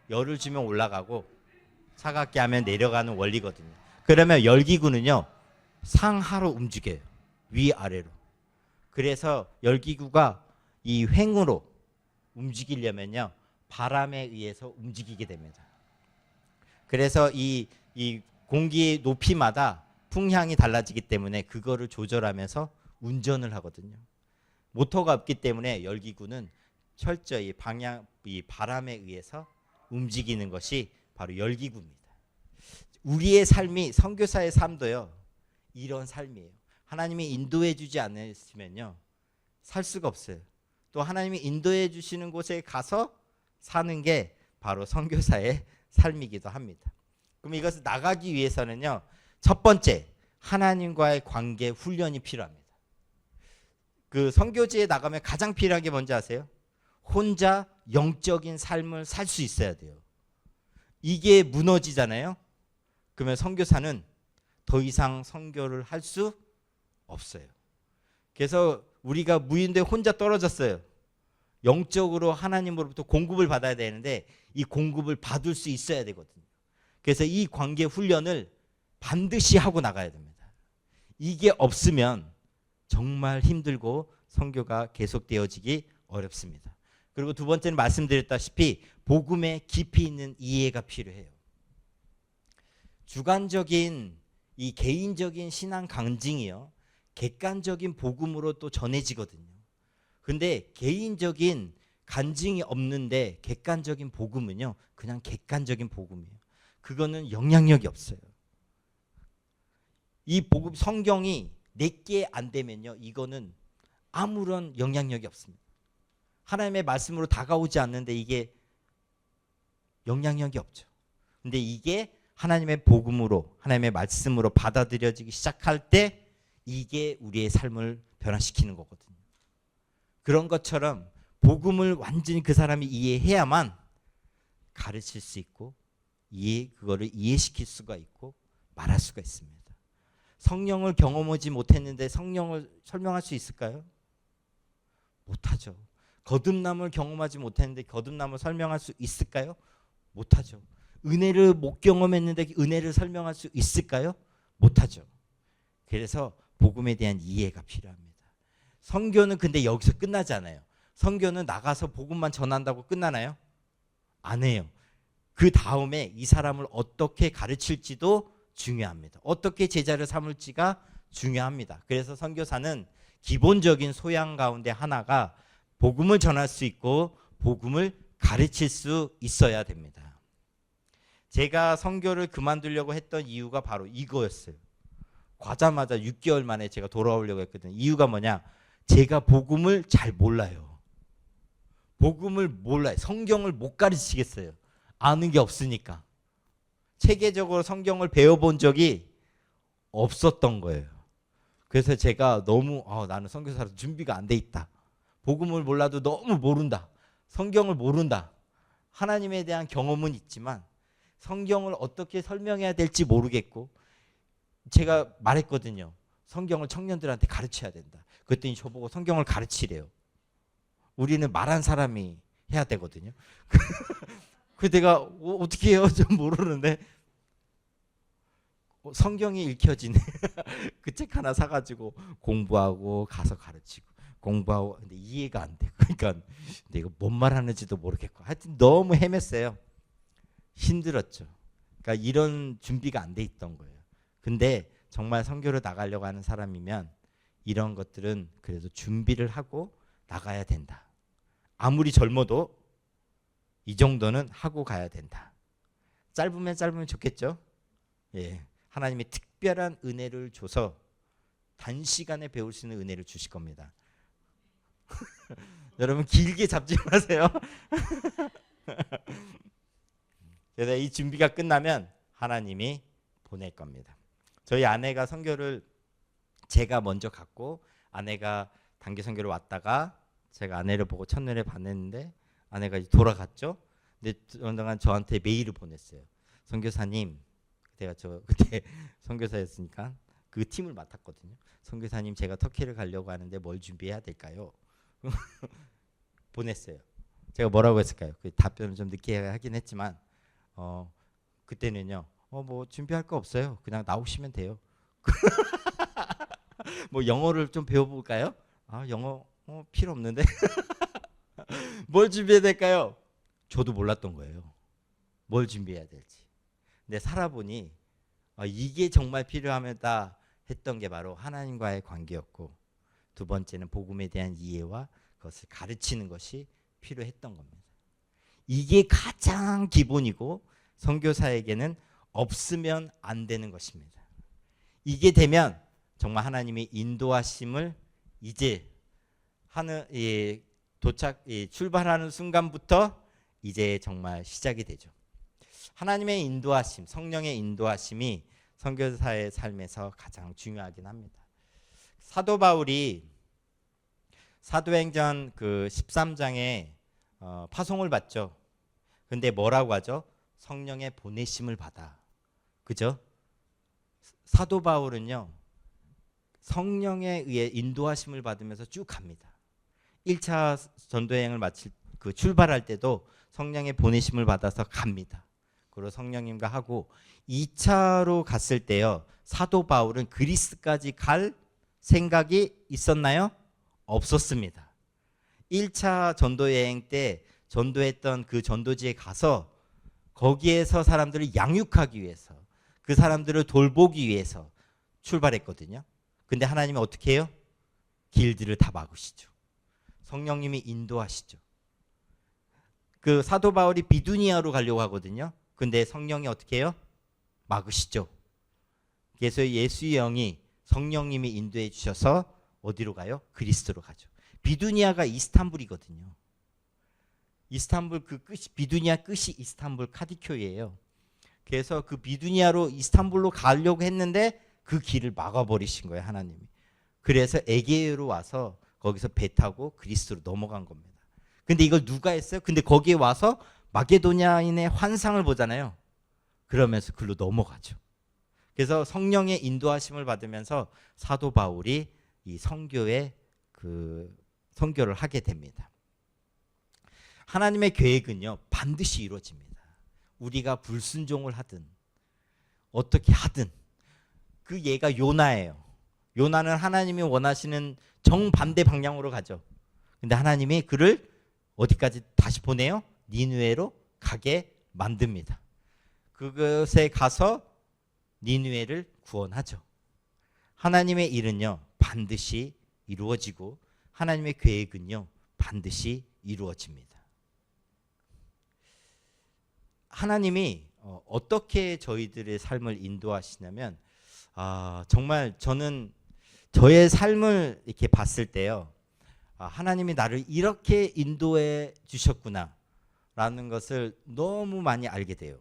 열을 주면 올라가고 차갑게 하면 내려가는 원리거든요. 그러면 열기구는요 상하로 움직여요. 위아래로. 그래서 열기구가 이 횡으로 움직이려면요 바람에 의해서 움직이게 됩니다. 그래서 이 공기의 높이마다 풍향이 달라지기 때문에 그거를 조절하면서 운전을 하거든요. 모터가 없기 때문에 열기구는 철저히 이 바람에 의해서 움직이는 것이 바로 열기구입니다. 우리의 삶이 선교사의 삶도요 이런 삶이에요. 하나님이 인도해 주지 않으시면요 살 수가 없어요. 또 하나님이 인도해 주시는 곳에 가서 사는 게 바로 선교사의 삶이기도 합니다. 그럼 이것을 나가기 위해서는요 첫 번째 하나님과의 관계 훈련이 필요합니다. 그 선교지에 나가면 가장 필요한 게 뭔지 아세요? 혼자 영적인 삶을 살 수 있어야 돼요. 이게 무너지잖아요. 그러면 선교사는 더 이상 선교를 할 수 없어요. 그래서 우리가 무인도에 혼자 떨어졌어요. 영적으로 하나님으로부터 공급을 받아야 되는데 이 공급을 받을 수 있어야 되거든요. 그래서 이 관계 훈련을 반드시 하고 나가야 됩니다. 이게 없으면 정말 힘들고 선교가 계속되어지기 어렵습니다. 그리고 두 번째는 말씀드렸다시피 복음에 깊이 있는 이해가 필요해요. 주관적인 이 개인적인 신앙 간증이요 객관적인 복음으로 또 전해지거든요. 근데 개인적인 간증이 없는데 객관적인 복음은요 그냥 객관적인 복음이에요. 그거는 영향력이 없어요. 이 복음 성경이 내게 안 되면요 이거는 아무런 영향력이 없습니다. 하나님의 말씀으로 다가오지 않는데 이게 영향력이 없죠. 근데 이게 하나님의 복음으로 하나님의 말씀으로 받아들여지기 시작할 때 이게 우리의 삶을 변화시키는 거거든요. 그런 것처럼 복음을 완전히 그 사람이 이해해야만 가르칠 수 있고 그거를 이해시킬 수가 있고 말할 수가 있습니다. 성령을 경험하지 못했는데 성령을 설명할 수 있을까요? 못하죠. 거듭남을 경험하지 못했는데 거듭남을 설명할 수 있을까요? 못하죠. 은혜를 못 경험했는데 은혜를 설명할 수 있을까요? 못하죠. 그래서 복음에 대한 이해가 필요합니다. 선교는 근데 여기서 끝나지 않아요. 선교는 나가서 복음만 전한다고 끝나나요? 안 해요. 그 다음에 이 사람을 어떻게 가르칠지도 중요합니다. 어떻게 제자를 삼을지가 중요합니다. 그래서 선교사는 기본적인 소양 가운데 하나가 복음을 전할 수 있고 복음을 가르칠 수 있어야 됩니다. 제가 선교를 그만두려고 했던 이유가 바로 이거였어요. 가자마자 6개월 만에 제가 돌아오려고 했거든요. 이유가 뭐냐? 제가 복음을 잘 몰라요. 복음을 몰라요. 성경을 못 가르치겠어요. 아는 게 없으니까. 체계적으로 성경을 배워본 적이 없었던 거예요. 그래서 제가 너무 나는 선교사로 준비가 안 돼 있다. 복음을 몰라도 너무 모른다. 성경을 모른다. 하나님에 대한 경험은 있지만 성경을 어떻게 설명해야 될지 모르겠고 제가 말했거든요. 성경을 청년들한테 가르쳐야 된다. 그랬더니 저보고 성경을 가르치래요. 우리는 말한 사람이 해야 되거든요. 그 내가 어떻게 해요? 좀 모르는데 성경이 읽혀지네. 그 책 하나 사가지고 공부하고 가서 가르치고 공부하고 근데 이해가 안 돼. 그러니까 내가 뭔 말하는지도 모르겠고 하여튼 너무 헤맸어요. 힘들었죠. 그러니까 이런 준비가 안 돼 있던 거예요. 근데 정말 선교를 나가려고 하는 사람이면 이런 것들은 그래도 준비를 하고 나가야 된다. 아무리 젊어도 이 정도는 하고 가야 된다. 짧으면 좋겠죠. 예, 하나님이 특별한 은혜를 줘서 단시간에 배울 수 있는 은혜를 주실 겁니다. 여러분 길게 잡지 마세요. 그래서 이 준비가 끝나면 하나님이 보낼 겁니다. 저희 아내가 선교를 제가 먼저 갔고 아내가 단기 선교를 왔다가 제가 아내를 보고 첫눈에 반했는데 아내가 이제 돌아갔죠. 근데 그동안 저한테 메일을 보냈어요. 선교사님, 제가 그때 선교사였으니까 그 팀을 맡았거든요. 선교사님, 제가 터키를 가려고 하는데 뭘 준비해야 될까요? 보냈어요. 제가 뭐라고 했을까요? 그 답변을 좀 늦게 하긴 했지만 그때는요. 뭐 준비할 거 없어요. 그냥 나오시면 돼요. 뭐 영어를 좀 배워볼까요? 영어 필요 없는데. 뭘 준비해야 될까요? 저도 몰랐던 거예요. 뭘 준비해야 될지. 근데 살아보니 이게 정말 필요하다 했던 게 바로 하나님과의 관계였고 두 번째는 복음에 대한 이해와 그것을 가르치는 것이 필요했던 겁니다. 이게 가장 기본이고 선교사에게는 없으면 안 되는 것입니다. 이게 되면 정말 하나님의 인도하심을 이제 출발하는 순간부터 이제 정말 시작이 되죠. 하나님의 인도하심, 성령의 인도하심이 선교사의 삶에서 가장 중요하긴 합니다. 사도 바울이 사도행전 그 13장에 파송을 받죠. 근데 뭐라고 하죠? 성령의 보내심을 받아. 그죠? 사도 바울은요. 성령에 의해 인도하심을 받으면서 쭉 갑니다. 1차 전도여행을 마칠 출발할 때도 성령의 보내심을 받아서 갑니다. 그리고 성령님과 하고 2차로 갔을 때요. 사도 바울은 그리스까지 갈 생각이 있었나요? 없었습니다. 1차 전도여행 때 전도했던 그 전도지에 가서 거기에서 사람들을 양육하기 위해서 그 사람들을 돌보기 위해서 출발했거든요. 근데 하나님이 어떻게 해요? 길들을 다 막으시죠. 성령님이 인도하시죠. 그 사도 바울이 비두니아로 가려고 하거든요. 근데 성령이 어떻게 해요? 막으시죠. 그래서 예수의 영이 성령님이 인도해 주셔서 어디로 가요? 그리스도로 가죠. 비두니아가 이스탄불이거든요. 이스탄불 그 끝이 비두니아 끝이 이스탄불 카디쿄이예요. 그래서 그 비두니아로 이스탄불로 가려고 했는데 그 길을 막아버리신 거예요, 하나님이. 그래서 에게이로 와서 거기서 배 타고 그리스로 넘어간 겁니다. 근데 이걸 누가 했어요? 근데 거기에 와서 마게도냐인의 환상을 보잖아요. 그러면서 글로 넘어가죠. 그래서 성령의 인도하심을 받으면서 사도 바울이 이 선교의 선교를 하게 됩니다. 하나님의 계획은요 반드시 이루어집니다. 우리가 불순종을 하든 어떻게 하든 그 얘가 요나예요. 요나는 하나님이 원하시는 정반대 방향으로 가죠. 근데 하나님이 그를 어디까지 다시 보내요? 니느웨로 가게 만듭니다. 그것에 가서 니느웨를 구원하죠. 하나님의 일은요 반드시 이루어지고 하나님의 계획은요 반드시 이루어집니다. 하나님이 어떻게 저희들의 삶을 인도하시냐면 정말 저는 저의 삶을 이렇게 봤을 때요 하나님이 나를 이렇게 인도해 주셨구나 라는 것을 너무 많이 알게 돼요.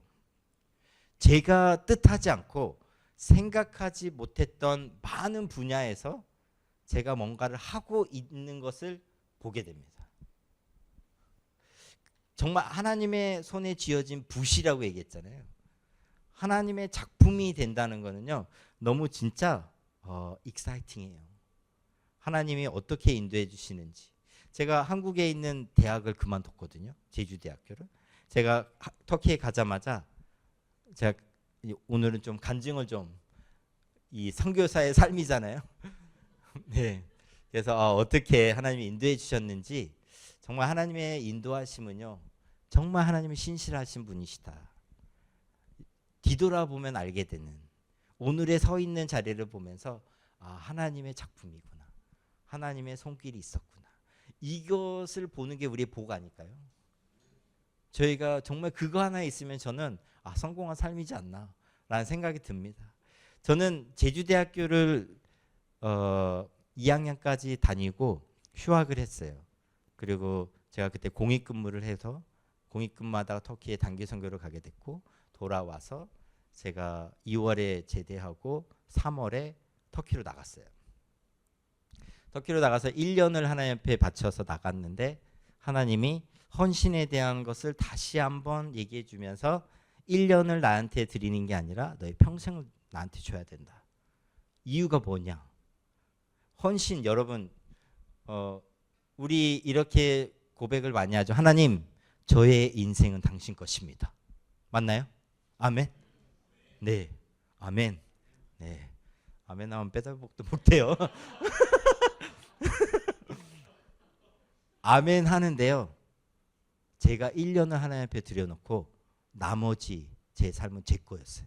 제가 뜻하지 않고 생각하지 못했던 많은 분야에서 제가 뭔가를 하고 있는 것을 보게 됩니다. 정말 하나님의 손에 쥐어진 붓이라고 얘기했잖아요. 하나님의 작품이 된다는 거는요 너무 진짜 익사이팅해요. 하나님이 어떻게 인도해 주시는지. 제가 한국에 있는 대학을 그만뒀거든요. 제주대학교를. 제가 터키에 가자마자 제가 오늘은 좀 간증을 이 선교사의 삶이잖아요. 네. 그래서 어떻게 하나님이 인도해 주셨는지 정말 하나님의 인도하심은요 정말 하나님이 신실하신 분이시다. 뒤돌아보면 알게 되는 오늘에 서 있는 자리를 보면서 하나님의 작품이구나. 하나님의 손길이 있었구나. 이것을 보는 게 우리의 복 아닐까요? 저희가 정말 그거 하나 있으면 저는 성공한 삶이지 않나 라는 생각이 듭니다. 저는 제주대학교를 2학년까지 다니고 휴학을 했어요. 그리고 제가 그때 공익근무를 해서 공익근무하다가 터키에 단기 선교를 가게 됐고, 돌아와서 제가 2월에 제대하고 3월에 터키로 나갔어요. 터키로 나가서 1년을 하나님 앞에 바쳐서 나갔는데, 하나님이 헌신에 대한 것을 다시 한번 얘기해 주면서 1년을 나한테 드리는 게 아니라 너의 평생을 나한테 줘야 된다. 이유가 뭐냐? 헌신, 여러분 우리 이렇게 고백을 많이 하죠. 하나님, 저의 인생은 당신 것입니다. 맞나요? 아멘. 네, 아멘. 네, 아멘 하면 빼달복도 못해요. 아멘 하는데요, 제가 1년을 하나님 앞에 들여놓고 나머지 제 삶은 제 거였어요.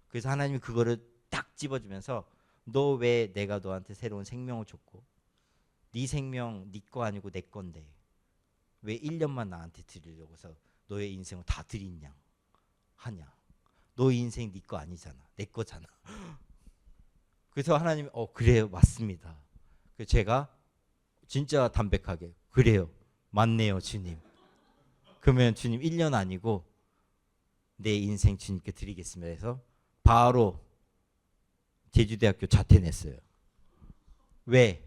그래서 하나님이 그거를 딱 집어주면서, 너 왜 내가 너한테 새로운 생명을 줬고 네 생명 네 거 아니고 내 건데 왜 1년만 나한테 드리려고 해서 너의 인생을 다 드리냐 하냐. 너 인생 네 거 아니잖아, 내 거잖아. 그래서 하나님이 그래요, 맞습니다. 그래서 제가 진짜 담백하게, 그래요, 맞네요 주님. 그러면 주님 1년 아니고 내 인생 주님께 드리겠습니다 해서 바로 제주대학교 자퇴냈어요. 왜?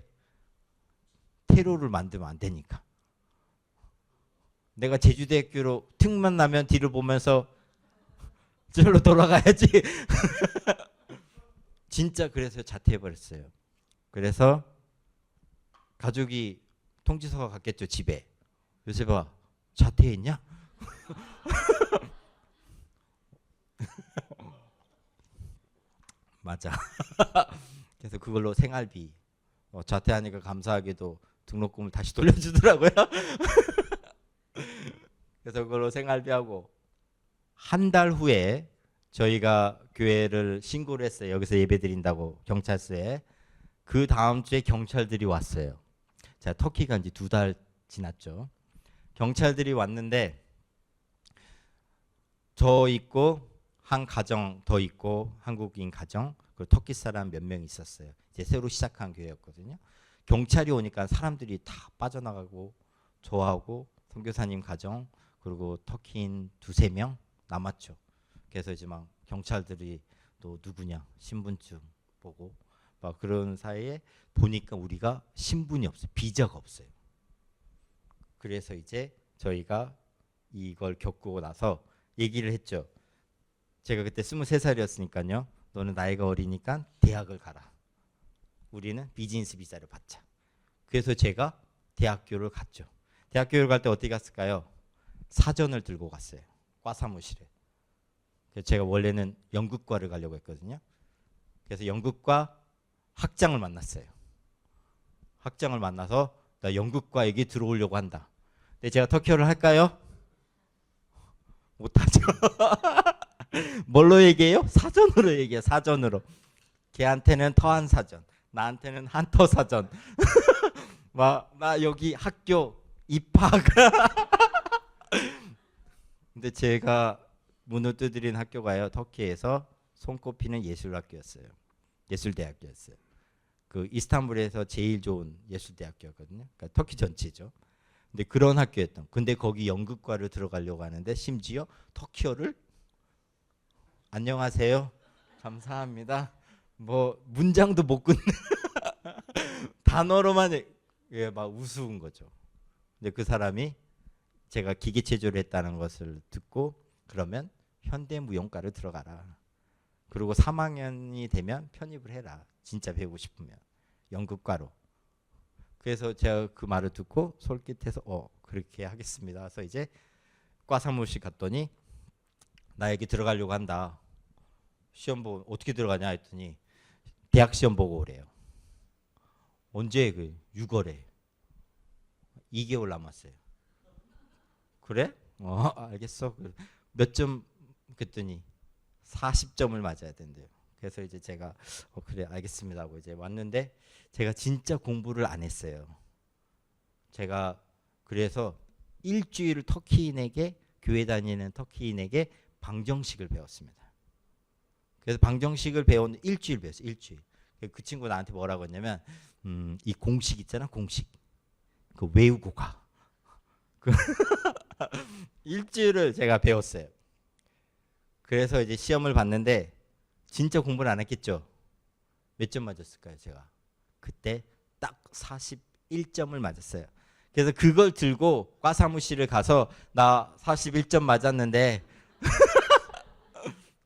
테러를 만들면 안 되니까. 내가 제주대학교로 틈만 나면 뒤를 보면서 저로 돌아가야지. 진짜 그래서 자퇴해버렸어요. 그래서 가족이 통지서가 갔겠죠, 집에. 요셉아, 자퇴했냐? 맞아. 그래서 그걸로 생활비 자퇴하니까 감사하게도 등록금을 다시 돌려주더라고요. 그래서 그걸로 생활비하고, 한 달 후에 저희가 교회를 신고를 했어요. 여기서 예배드린다고 경찰서에. 그 다음 주에 경찰들이 왔어요. 자, 터키 간 지 2달 지났죠. 경찰들이 왔는데 저 있고 한 가정 더 있고 한국인 가정, 그리고 터키 사람 몇 명 있었어요. 이제 새로 시작한 교회였거든요. 경찰이 오니까 사람들이 다 빠져나가고 저하고 선교사님 가정 그리고 터키인 2-3명 남았죠. 그래서 이제 막 경찰들이 너 누구냐 신분증 보고 막 그런 사이에 보니까 우리가 신분이 없어요. 비자가 없어요. 그래서 이제 저희가 이걸 겪고 나서 얘기를 했죠. 제가 그때 23살이었으니까요. 너는 나이가 어리니까 대학을 가라. 우리는 비즈니스 비자를 받자. 그래서 제가 대학교를 갔죠. 대학교를 갈 때 어떻게 갔을까요? 사전을 들고 갔어요. 과 사무실에. 그래서 제가 원래는 연극과를 가려고 했거든요. 그래서 연극과 학장을 만났어요. 학장을 만나서 나 연극과 얘기 들어오려고 한다. 근데 제가 터키어를 할까요? 못하죠. 뭘로 얘기해요? 사전으로 얘기해요. 사전으로. 걔한테는 터한 사전, 나한테는 한터 사전. 나 여기 학교 입학. 근데 제가 문을 두드린 학교가요, 터키에서 손꼽히는 예술학교였어요. 예술대학교였어요. 그 이스탄불에서 제일 좋은 예술대학교였거든요. 그러니까 터키 전체죠. 근데 그런 학교였던. 근데 거기 연극과를 들어가려고 하는데 심지어 터키어를 안녕하세요, 감사합니다, 뭐 문장도 못 끊는 단어로만 막 우스운 거죠. 근데 그 사람이 제가 기계체조를 했다는 것을 듣고 그러면 현대무용과를 들어가라. 그리고 3학년이 되면 편입을 해라. 진짜 배우고 싶으면 연극과로. 그래서 제가 그 말을 듣고 솔깃해서 그렇게 하겠습니다. 그래서 이제 과 사무실 갔더니 나 여기 들어가려고 한다. 시험 보고 어떻게 들어가냐 했더니 대학 시험 보고 오래요. 언제? 6월에. 2개월 남았어요. 그래? 알겠어. 몇 점? 그랬더니 40점을 맞아야 된대요. 그래서 이제 제가 그래 알겠습니다 하고 이제 왔는데 제가 진짜 공부를 안 했어요. 제가 그래서 일주일을 터키인에게, 교회 다니는 터키인에게 방정식을 배웠습니다. 그래서 방정식을 배운 일주일 배웠어요. 일주일. 그 친구 나한테 뭐라고 했냐면 이 공식 있잖아, 공식. 그 외우고 가. 그 일주일을 제가 배웠어요. 그래서 이제 시험을 봤는데 진짜 공부를 안 했겠죠. 몇 점 맞았을까요, 제가? 그때 딱 41점을 맞았어요. 그래서 그걸 들고 과 사무실을 가서 나 41점 맞았는데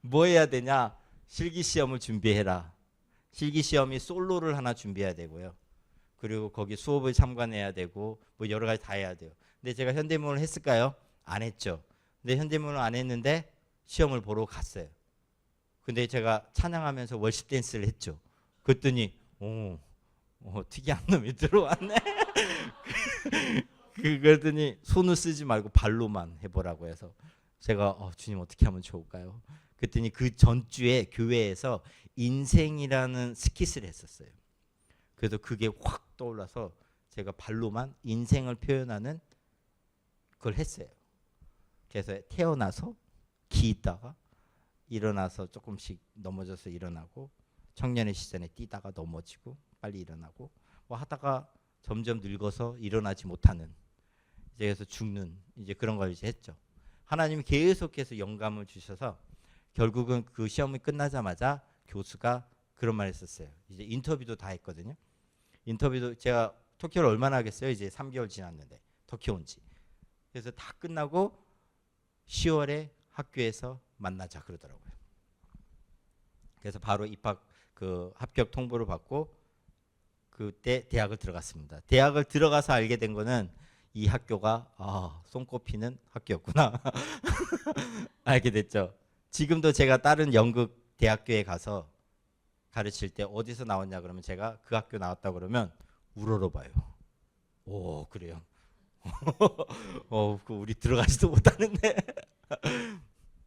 뭐 해야 되냐? 실기 시험을 준비해라. 실기 시험이 솔로를 하나 준비해야 되고요. 그리고 거기 수업을 참관해야 되고 뭐 여러 가지 다 해야 돼요. 근데 제가 현대문을 했을까요? 안 했죠. 근데 현대문을 안 했는데 시험을 보러 갔어요. 근데 제가 찬양하면서 월십 댄스를 했죠. 그랬더니 특이한 놈이 들어왔네. 그랬더니 손을 쓰지 말고 발로만 해보라고 해서 제가 주님 어떻게 하면 좋을까요? 그랬더니 그 전주에 교회에서 인생이라는 스킷을 했었어요. 그래서 그게 확 떠올라서 제가 발로만 인생을 표현하는 그걸 했어요. 그래서 태어나서 기 있다가 일어나서 조금씩 넘어져서 일어나고 청년의 시절에 뛰다가 넘어지고 빨리 일어나고 뭐 하다가 점점 늙어서 일어나지 못하는 이제 그래서 죽는 이제 그런 걸 이제 했죠. 하나님이 계속해서 영감을 주셔서 결국은 그 시험이 끝나자마자 교수가 그런 말 했었어요. 이제 인터뷰도 다 했거든요. 인터뷰도 제가 터키를 얼마나 하겠어요? 이제 3개월 지났는데 터키 온 지. 그래서 다 끝나고 10월에 학교에서 만나자 그러더라고요. 그래서 바로 입학 그 합격 통보를 받고 그때 대학을 들어갔습니다. 대학을 들어가서 알게 된 거는 이 학교가 손꼽히는 학교였구나. 알게 됐죠. 지금도 제가 다른 연극 대학교에 가서 가르칠 때 어디서 나왔냐 그러면 제가 그 학교 나왔다 그러면 우러러봐요. 오 그래요. 그 우리 들어가지도 못하는데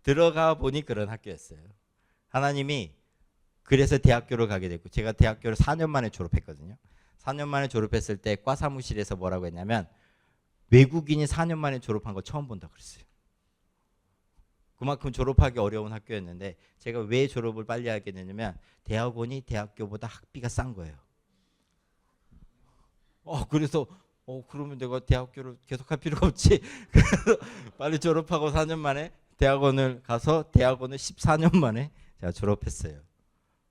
들어가 보니 그런 학교였어요. 하나님이 그래서 대학교를 가게 됐고 제가 대학교를 4년 만에 졸업했거든요. 4년 만에 졸업했을 때 과 사무실에서 뭐라고 했냐면 외국인이 4년 만에 졸업한 거 처음 본다 그랬어요. 그만큼 졸업하기 어려운 학교였는데 제가 왜 졸업을 빨리 하게 됐냐면 대학원이 대학교보다 학비가 싼 거예요. 그래서 그러면 내가 대학교를 계속할 필요가 없지. 그래서 빨리 졸업하고 4년 만에 대학원을 가서 대학원을 14년 만에 제가 졸업했어요.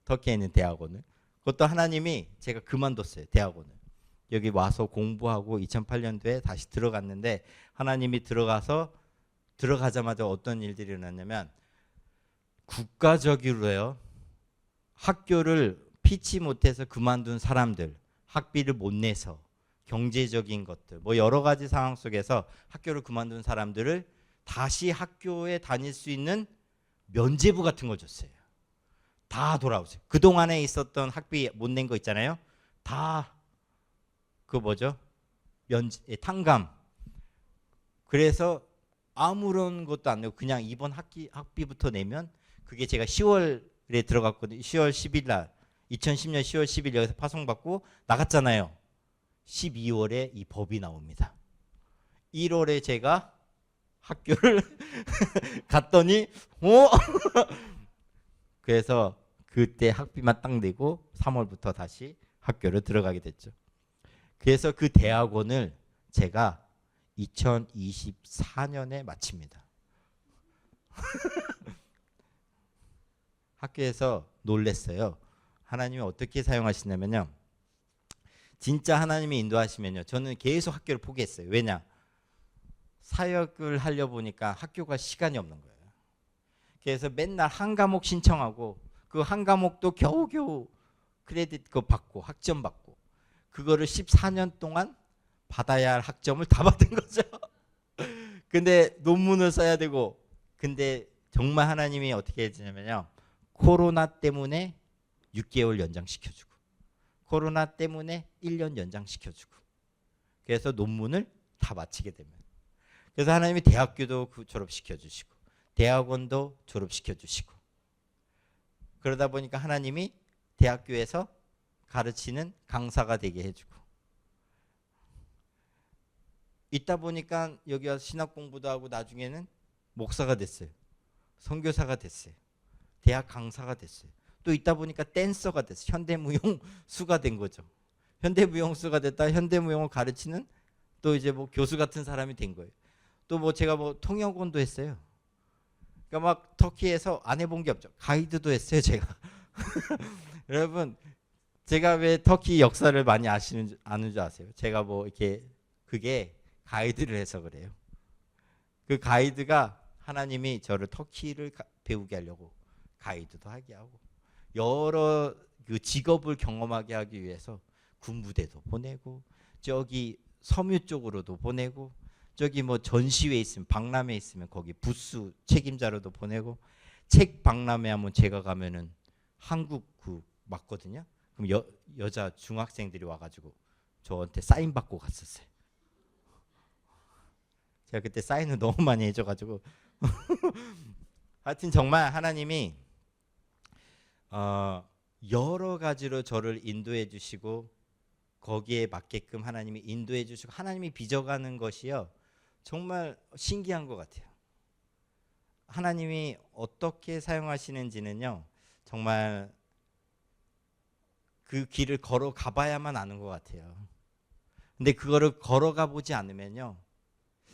터키에 있는 대학원을. 그것도 하나님이 제가 그만뒀어요. 대학원을. 여기 와서 공부하고 2008년도에 다시 들어갔는데 하나님이 들어가자마자 어떤 일들이 일어났냐면 국가적으로요. 학교를 피치 못해서 그만둔 사람들, 학비를 못 내서 경제적인 것들, 뭐 여러 가지 상황 속에서 학교를 그만둔 사람들을 다시 학교에 다닐 수 있는 면제부 같은 걸 줬어요. 다 돌아오세요. 그동안에 있었던 학비 못 낸 거 있잖아요. 다 그 뭐죠? 탕감. 그래서 아무런 것도 안 내고 그냥 이번 학비부터 내면 그게 제가 10월에 들어갔거든요. 10월 10일 날 2010년 10월 10일 여기서 파송받고 나갔잖아요. 12월에 이 법이 나옵니다. 1월에 제가 학교를 갔더니 그래서 그때 학비만 딱 내고 3월부터 다시 학교를 들어가게 됐죠. 그래서 그 대학원을 제가 2024년에 마칩니다. 학교에서 놀랬어요. 하나님이 어떻게 사용하시냐면요. 진짜 하나님이 인도하시면요. 저는 계속 학교를 포기했어요. 왜냐? 사역을 하려 보니까 학교가 시간이 없는 거예요. 그래서 맨날 한 과목 신청하고 그 한 과목도 겨우겨우 크레딧 그거 받고 학점 받고 그거를 14년 동안 받아야 할 학점을 다 받은 거죠. 근데 논문을 써야 되고 근데 정말 하나님이 어떻게 해주냐면요. 코로나 때문에 6개월 연장시켜주고 코로나 때문에 1년 연장시켜주고 그래서 논문을 다 마치게 됩니다. 그래서 하나님이 대학교도 졸업시켜주시고 대학원도 졸업시켜주시고 그러다 보니까 하나님이 대학교에서 가르치는 강사가 되게 해주고 있다 보니까 여기 와서 신학 공부도 하고 나중에는 목사가 됐어요. 선교사가 됐어요. 대학 강사가 됐어요. 또 있다 보니까 댄서가 됐어요. 현대무용수가 된 거죠. 현대무용수가 됐다 현대무용을 가르치는 또 이제 뭐 교수 같은 사람이 된 거예요. 또 뭐 제가 뭐 통역원도 했어요. 그러니까 막 터키에서 안 해본 게 없죠. 가이드도 했어요, 제가. 여러분, 제가 왜 터키 역사를 많이 아는 줄 아세요? 제가 뭐 이렇게 그게 가이드를 해서 그래요. 그 가이드가 하나님이 저를 터키를 배우게 하려고 가이드도 하게 하고 여러 그 직업을 경험하게 하기 위해서 군부대도 보내고 저기 섬유 쪽으로도 보내고 저기 뭐 전시회 있으면 박람회 있으면 거기 부스 책임자로도 보내고 책 박람회 하면 제가 가면은 한국 그 맞거든요. 그럼 여자 중학생들이 와가지고 저한테 사인 받고 갔었어요. 제가 그때 사인을 너무 많이 해줘가지고 하여튼 정말 하나님이 여러 가지로 저를 인도해 주시고 거기에 맞게끔 하나님이 인도해 주시고 하나님이 빚어가는 것이요 정말 신기한 것 같아요. 하나님이 어떻게 사용하시는지는요 정말 그 길을 걸어가 봐야만 아는 것 같아요. 근데 그거를 걸어가 보지 않으면요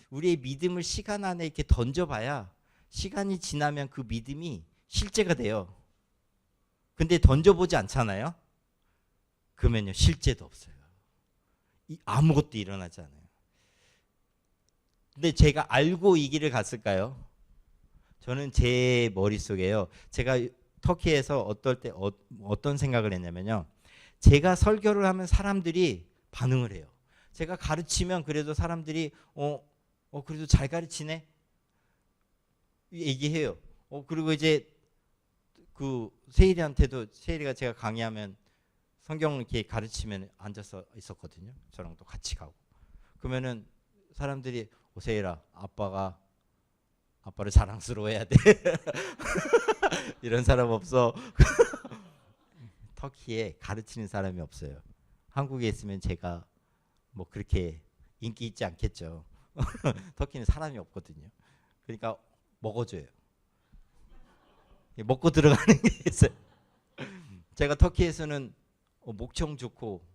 우리의 믿음을 시간 안에 이렇게 던져봐야 시간이 지나면 그 믿음이 실제가 돼요. 근데 던져보지 않잖아요. 그러면요 실제도 없어요. 아무것도 일어나지 않아요. 근데 제가 알고 이 길을 갔을까요? 저는 제 머릿속에요. 제가 터키에서 어떤 생각을 했냐면요. 제가 설교를 하면 사람들이 반응을 해요. 제가 가르치면 그래도 사람들이 그래도 잘 가르치네 얘기해요. 그리고 이제 그 세일이한테도 세일이가 제가 강의하면 성경을 이렇게 가르치면 앉아서 있었거든요. 저랑 또 같이 가고. 그러면은 사람들이 세일아 아빠를 자랑스러워해야 돼. 이런 사람 없어. 터키에 가르치는 사람이 없어요. 한국에 있으면 제가 뭐 그렇게 인기 있지 않겠죠. 터키는 사람이 없거든요. 그러니까 먹어줘요. 먹고 들어가는 게 있어요. 제가 터키에서는 목청 좋고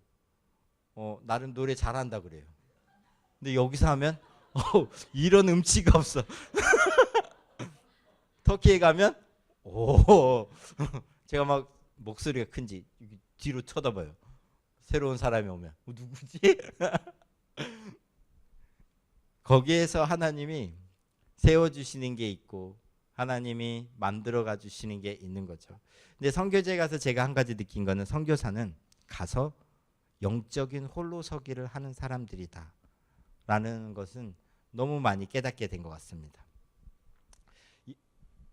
나름 노래 잘한다 그래요. 근데 여기서 하면 이런 음치가 없어. 터키에 가면 제가 막 목소리가 큰지 뒤로 쳐다봐요. 새로운 사람이 오면 누구지? 거기에서 하나님이 세워주시는 게 있고 하나님이 만들어가 주시는 게 있는 거죠. 근데 선교지에 가서 제가 한 가지 느낀 거는 선교사는 가서 영적인 홀로서기를 하는 사람들이다 라는 것은 너무 많이 깨닫게 된 것 같습니다.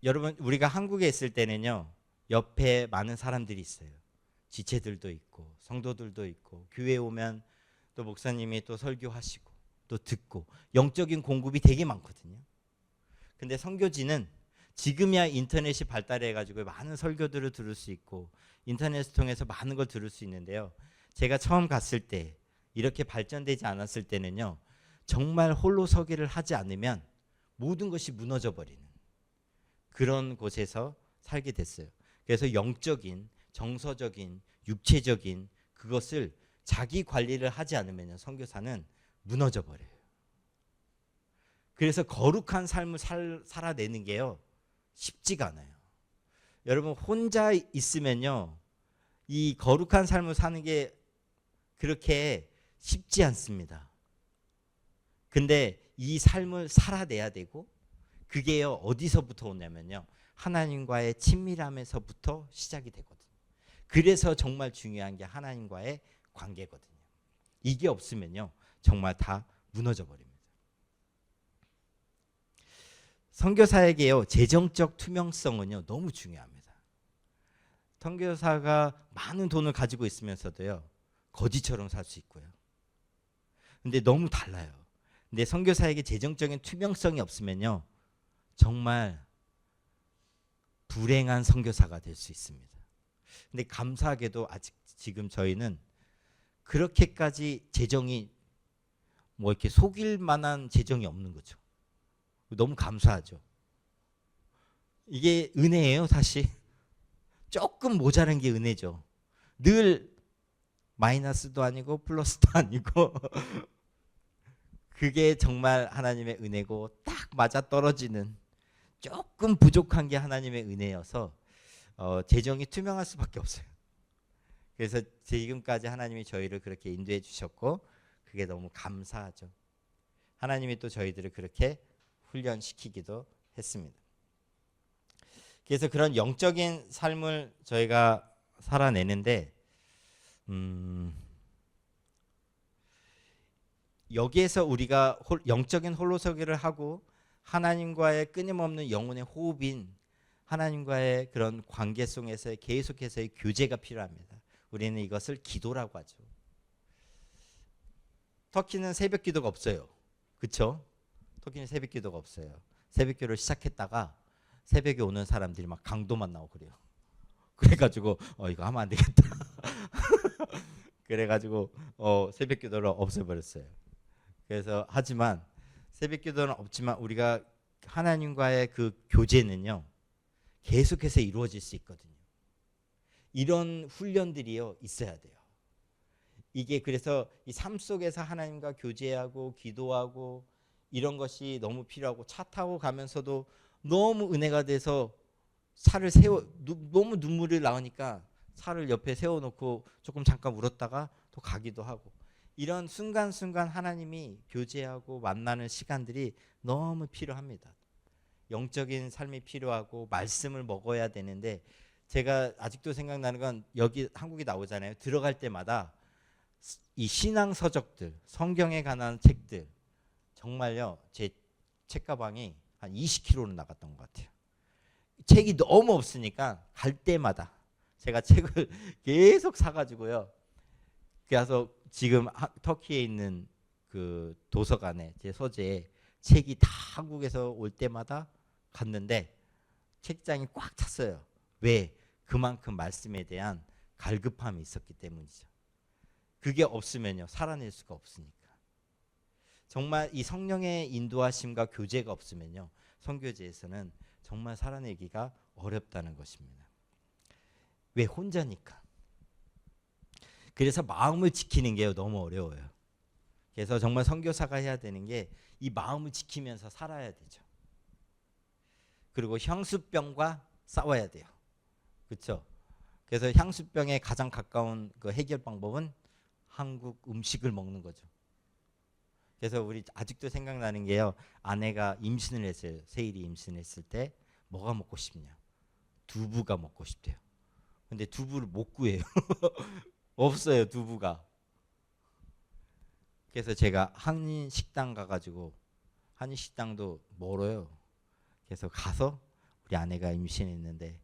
여러분 우리가 한국에 있을 때는요 옆에 많은 사람들이 있어요. 지체들도 있고 성도들도 있고 교회에 오면 또 목사님이 또 설교하시고 또 듣고 영적인 공급이 되게 많거든요. 근데 선교지는 지금이야 인터넷이 발달해 가지고 많은 설교들을 들을 수 있고 인터넷을 통해서 많은 걸 들을 수 있는데요. 제가 처음 갔을 때 이렇게 발전되지 않았을 때는요. 정말 홀로 서기를 하지 않으면 모든 것이 무너져 버리는 그런 곳에서 살게 됐어요. 그래서 영적인, 정서적인, 육체적인 그것을 자기 관리를 하지 않으면 선교사는 무너져 버려요. 그래서 거룩한 삶을 살아내는 게요. 쉽지가 않아요. 여러분 혼자 있으면요. 이 거룩한 삶을 사는 게 그렇게 쉽지 않습니다. 근데 이 삶을 살아내야 되고 그게요. 어디서부터 오냐면요. 하나님과의 친밀함에서부터 시작이 되거든요. 그래서 정말 중요한 게 하나님과의 관계거든요. 이게 없으면요. 정말 다 무너져 버립니다. 선교사에게요. 재정적 투명성은요. 너무 중요합니다. 선교사가 많은 돈을 가지고 있으면서도요. 거지처럼 살 수 있고요. 근데 너무 달라요. 근데 선교사에게 재정적인 투명성이 없으면요. 정말 불행한 선교사가 될 수 있습니다. 근데 감사하게도 아직 지금 저희는 그렇게까지 재정이 뭐 이렇게 속일 만한 재정이 없는 거죠. 너무 감사하죠. 이게 은혜예요, 사실. 조금 모자란 게 은혜죠. 늘 마이너스도 아니고 플러스도 아니고 그게 정말 하나님의 은혜고 딱 맞아 떨어지는 조금 부족한 게 하나님의 은혜여서 재정이 투명할 수밖에 없어요. 그래서 지금까지 하나님이 저희를 그렇게 인도해 주셨고 그게 너무 감사하죠. 하나님이 또 저희들을 그렇게 훈련시키기도 했습니다. 그래서 그런 영적인 삶을 저희가 살아내는데 여기에서 우리가 영적인 홀로서기를 하고 하나님과의 끊임없는 영혼의 호흡인 하나님과의 그런 관계 속에서 계속해서의 교제가 필요합니다. 우리는 이것을 기도라고 하죠. 터키는 새벽 기도가 없어요. 그렇죠? 터키는 새벽 기도가 없어요. 새벽 기도를 시작했다가 새벽에 오는 사람들이 막 강도만 나오고 그래요. 그래가지고 이거 하면 안 되겠다. 그래가지고 새벽 기도를 없애버렸어요. 그래서 하지만 새벽 기도는 없지만 우리가 하나님과의 그 교제는요 계속해서 이루어질 수 있거든요. 이런 훈련들이요 있어야 돼요. 이게 그래서 이 삶 속에서 하나님과 교제하고 기도하고 이런 것이 너무 필요하고 차 타고 가면서도 너무 은혜가 돼서 차를 너무 눈물이 나오니까 차를 옆에 세워놓고 조금 잠깐 울었다가 또 가기도 하고 이런 순간순간 하나님이 교제하고 만나는 시간들이 너무 필요합니다. 영적인 삶이 필요하고 말씀을 먹어야 되는데 제가 아직도 생각나는 건 여기 한국에 나오잖아요. 들어갈 때마다 이 신앙 서적들, 성경에 관한 책들 정말요. 제 책가방이 한 20kg는 나갔던 것 같아요. 책이 너무 없으니까 갈 때마다 제가 책을 계속 사가지고요. 그래서 지금 터키에 있는 그 도서관에 제 서재에 책이 다 한국에서 올 때마다 갔는데 책장이 꽉 찼어요. 왜? 그만큼 말씀에 대한 갈급함이 있었기 때문이죠. 그게 없으면요 살아낼 수가 없으니까. 정말 이 성령의 인도하심과 교제가 없으면요 선교제에서는 정말 살아내기가 어렵다는 것입니다. 왜? 혼자니까. 그래서 마음을 지키는 게 너무 어려워요. 그래서 정말 선교사가 해야 되는 게 이 마음을 지키면서 살아야 되죠. 그리고 향수병과 싸워야 돼요. 그렇죠? 그래서 향수병에 가장 가까운 그 해결 방법은 한국 음식을 먹는 거죠. 그래서 우리 아직도 생각나는 게요. 아내가 임신을 했어요. 세일이 임신을 했을 때 뭐가 먹고 싶냐? 두부가 먹고 싶대요. 근데 두부를 못 구해요. 없어요, 두부가. 그래서 제가 한인 식당 가가지고 한인 식당도 멀어요. 그래서 가서 우리 아내가 임신했는데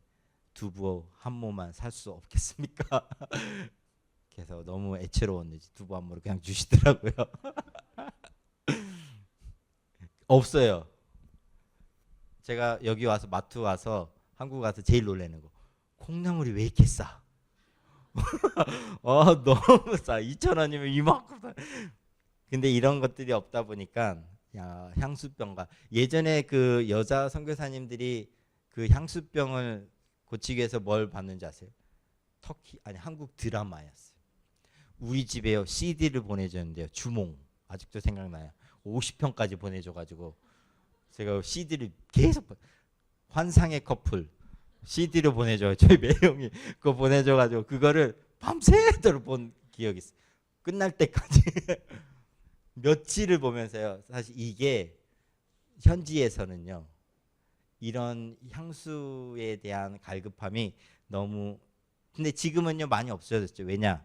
두부 한 모만 살 수 없겠습니까? 그래서 너무 애처로웠는지 두부 한 모를 그냥 주시더라고요. 없어요. 제가 여기 와서 마트 와서 한국 와서 제일 놀라는 거 콩나물이 왜 이렇게 싸? 너무 싸. 2,000원이면 이만큼 싸. 근데 이런 것들이 없다 보니까 향수병과 예전에 그 여자 선교사님들이 그 향수병을 고치기 위해서 뭘 받는지 아세요? 한국 드라마였어요. 우리 집에요 CD를 보내줬는데요. 주몽 아직도 생각나요. 50편까지 보내줘가지고 제가 CD를 계속 환상의 커플 CD를 보내줘요. 저희 매형이 그거 보내줘가지고 그거를 밤새도록 본 기억이 있어요. 끝날 때까지 며칠을 보면서요. 사실 이게 현지에서는요. 이런 향수에 대한 갈급함이 너무 근데 지금은요 많이 없어졌죠. 왜냐?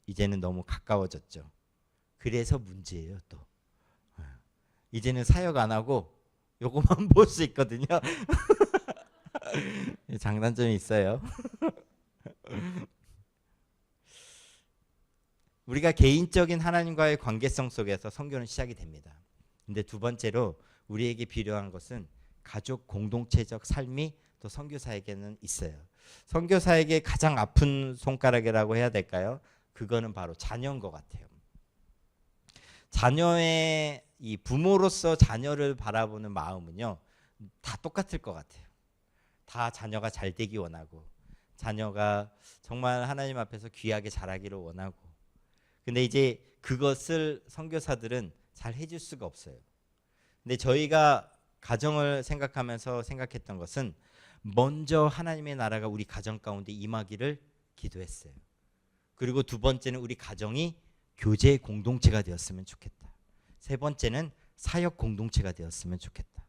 이제는 너무 가까워졌죠. 그래서 문제예요 또. 이제는 사역 안 하고 요거만 볼 수 있거든요. 장단점이 있어요. 우리가 개인적인 하나님과의 관계성 속에서 선교는 시작이 됩니다. 근데 두 번째로 우리에게 필요한 것은 가족 공동체적 삶이 또 선교사에게는 있어요. 선교사에게 가장 아픈 손가락이라고 해야 될까요? 그거는 바로 자녀인 것 같아요. 자녀의 이 부모로서 자녀를 바라보는 마음은요, 다 똑같을 것 같아요. 다 자녀가 잘 되기 원하고, 자녀가 정말 하나님 앞에서 귀하게 자라기를 원하고. 근데 이제 그것을 선교사들은 잘 해줄 수가 없어요. 근데 저희가 가정을 생각하면서 생각했던 것은 먼저 하나님의 나라가 우리 가정 가운데 임하기를 기도했어요. 그리고 두 번째는 우리 가정이 교제 공동체가 되었으면 좋겠다. 세 번째는 사역 공동체가 되었으면 좋겠다.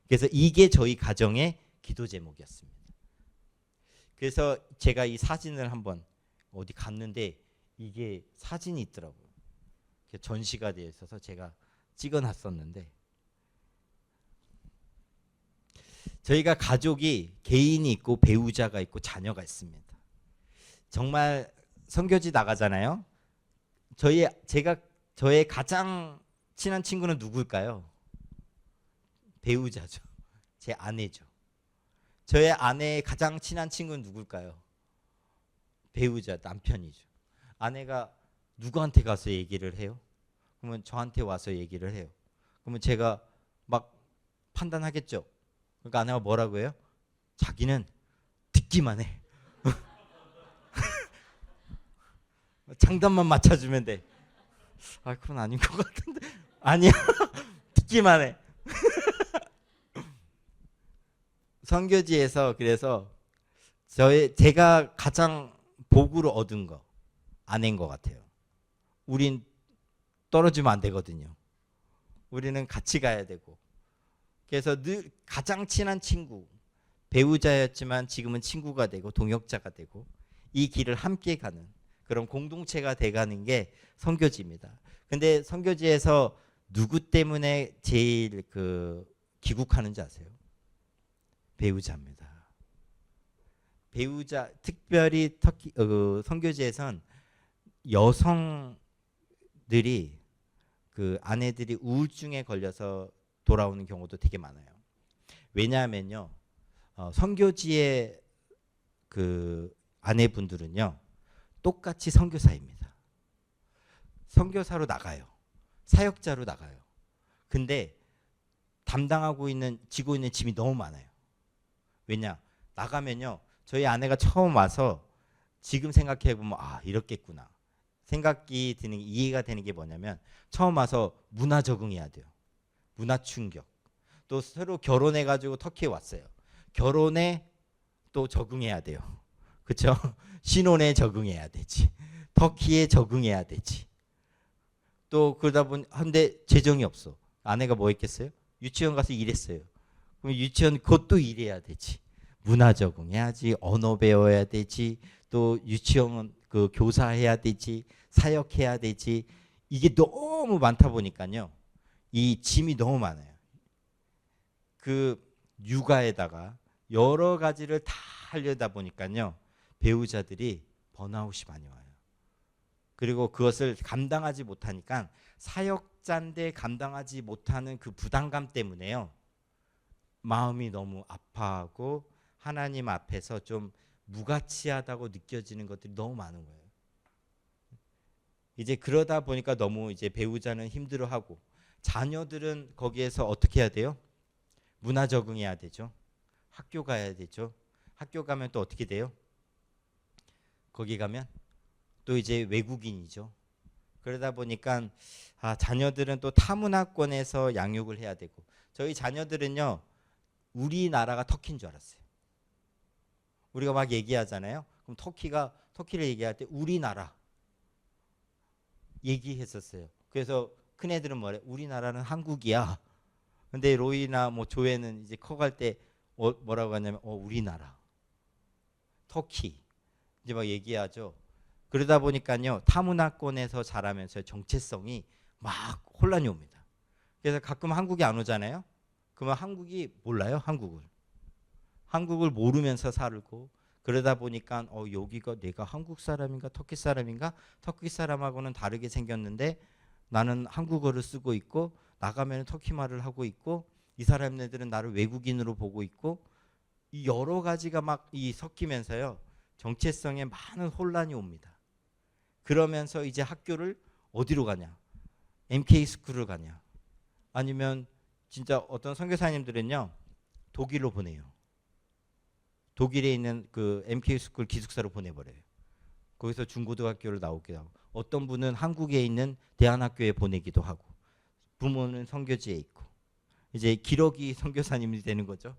그래서 이게 저희 가정의 기도 제목이었습니다. 그래서 제가 이 사진을 한번 어디 갔는데 이게 사진이 있더라고요. 전시가 되어 있어서 제가 찍어놨었는데, 저희가 가족이 개인이 있고 배우자가 있고 자녀가 있습니다. 정말 선교지 나가잖아요. 저의 가장 친한 친구는 누굴까요? 배우자죠. 제 아내죠. 저의 아내의 가장 친한 친구는 누굴까요? 배우자, 남편이죠. 아내가 누구한테 가서 얘기를 해요? 그러면 저한테 와서 얘기를 해요. 그러면 제가 막 판단하겠죠. 그러니까 아내가 뭐라고 해요? 자기는 듣기만 해. 장단만 맞춰주면 돼. 아, 그건 아닌 것 같은데. 아니야. 듣기만 해. 선교지에서 그래서 제가 가장 복으로 얻은 거 아내인 것 같아요. 우린 떨어지면 안 되거든요. 우리는 같이 가야 되고. 그래서 늘 가장 친한 친구, 배우자였지만 지금은 친구가 되고 동역자가 되고, 이 길을 함께 가는 그런 공동체가 돼가는 게 선교지입니다. 근데 선교지에서 누구 때문에 제일 기국하는지 아세요? 배우자입니다. 배우자, 특별히 선교지에선 여성들이 아내들이 우울증에 걸려서 돌아오는 경우도 되게 많아요. 왜냐하면요, 선교지의 아내분들은요 똑같이 선교사입니다. 선교사로 나가요. 사역자로 나가요. 근데 지고 있는 짐이 너무 많아요. 왜냐? 나가면요, 저희 아내가 처음 와서 지금 생각해보면 이렇겠구나 생각이 드는, 이해가 되는 게 뭐냐면, 처음 와서 문화 적응해야 돼요. 문화 충격. 또 새로 결혼해가지고 터키에 왔어요. 결혼에 또 적응해야 돼요. 그렇죠? 신혼에 적응해야 되지. 터키에 적응해야 되지. 또 그러다 보니 근데 재정이 없어. 아내가 뭐 했겠어요? 유치원 가서 일했어요. 그럼 유치원 그것도 일해야 되지. 문화 적응해야지. 언어 배워야 되지. 또 유치원 교사해야 되지. 사역해야 되지. 이게 너무 많다 보니까요, 이 짐이 너무 많아요. 육아에다가 여러 가지를 다 하려다 보니까요, 배우자들이 번아웃이 많이 와요. 그리고 그것을 감당하지 못하니까, 사역자인데 감당하지 못하는 그 부담감 때문에요, 마음이 너무 아파하고 하나님 앞에서 좀 무가치하다고 느껴지는 것들이 너무 많은 거예요. 이제 그러다 보니까 너무 이제 배우자는 힘들어하고, 자녀들은 거기에서 어떻게 해야 돼요? 문화 적응해야 되죠. 학교 가야 되죠. 학교 가면 또 어떻게 돼요? 거기 가면 또 이제 외국인이죠. 그러다 보니까 자녀들은 또 타문화권에서 양육을 해야 되고, 저희 자녀들은요, 우리나라가 터키인 줄 알았어요. 우리가 막 얘기하잖아요. 그럼 터키를 얘기할 때 우리나라 얘기했었어요. 그래서 큰애들은 뭐래? 우리나라는 한국이야. 근데 로이나 조에는 이제 커갈 때 뭐라고 하냐면 우리나라, 터키 이제 막 얘기하죠. 그러다 보니까요, 타문화권에서 자라면서 정체성이 막 혼란이 옵니다. 그래서 가끔 한국에 안 오잖아요. 그러면 한국이 몰라요. 한국을 모르면서 살고, 그러다 보니까 여기가 내가 한국 사람인가 터키 사람인가, 터키 사람하고는 다르게 생겼는데 나는 한국어를 쓰고 있고, 나가면 터키 말을 하고 있고, 이 사람들은 나를 외국인으로 보고 있고, 이 여러 가지가 막 섞이면서요, 정체성에 많은 혼란이 옵니다. 그러면서 이제 학교를 어디로 가냐? MK 스쿨을 가냐? 아니면 진짜 어떤 선교사님들은요 독일로 보내요. 독일에 있는 그 MK 스쿨 기숙사로 보내버려요. 거기서 중고등학교를 나오기도 하고, 어떤 분은 한국에 있는 대안학교에 보내기도 하고, 부모는 선교지에 있고, 이제 기러기 선교사님이 되는 거죠.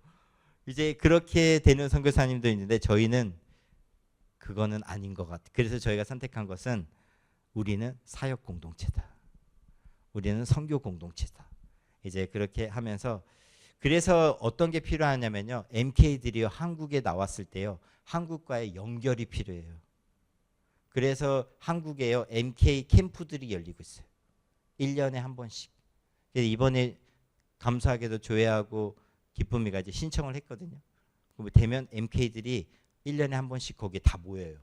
이제 그렇게 되는 선교사님도 있는데 저희는 그거는 아닌 것 같아요. 그래서 저희가 선택한 것은 우리는 사역 공동체다. 우리는 선교 공동체다. 이제 그렇게 하면서, 그래서 어떤 게 필요하냐면요. MK들이 한국에 나왔을 때요. 한국과의 연결이 필요해요. 그래서 한국에요. MK 캠프들이 열리고 있어요. 1년에 한 번씩. 그래서 이번에 감사하게도 조회하고 기쁨이가 이제 신청을 했거든요. 되면 MK들이 1년에 한 번씩 거기에 다 모여요.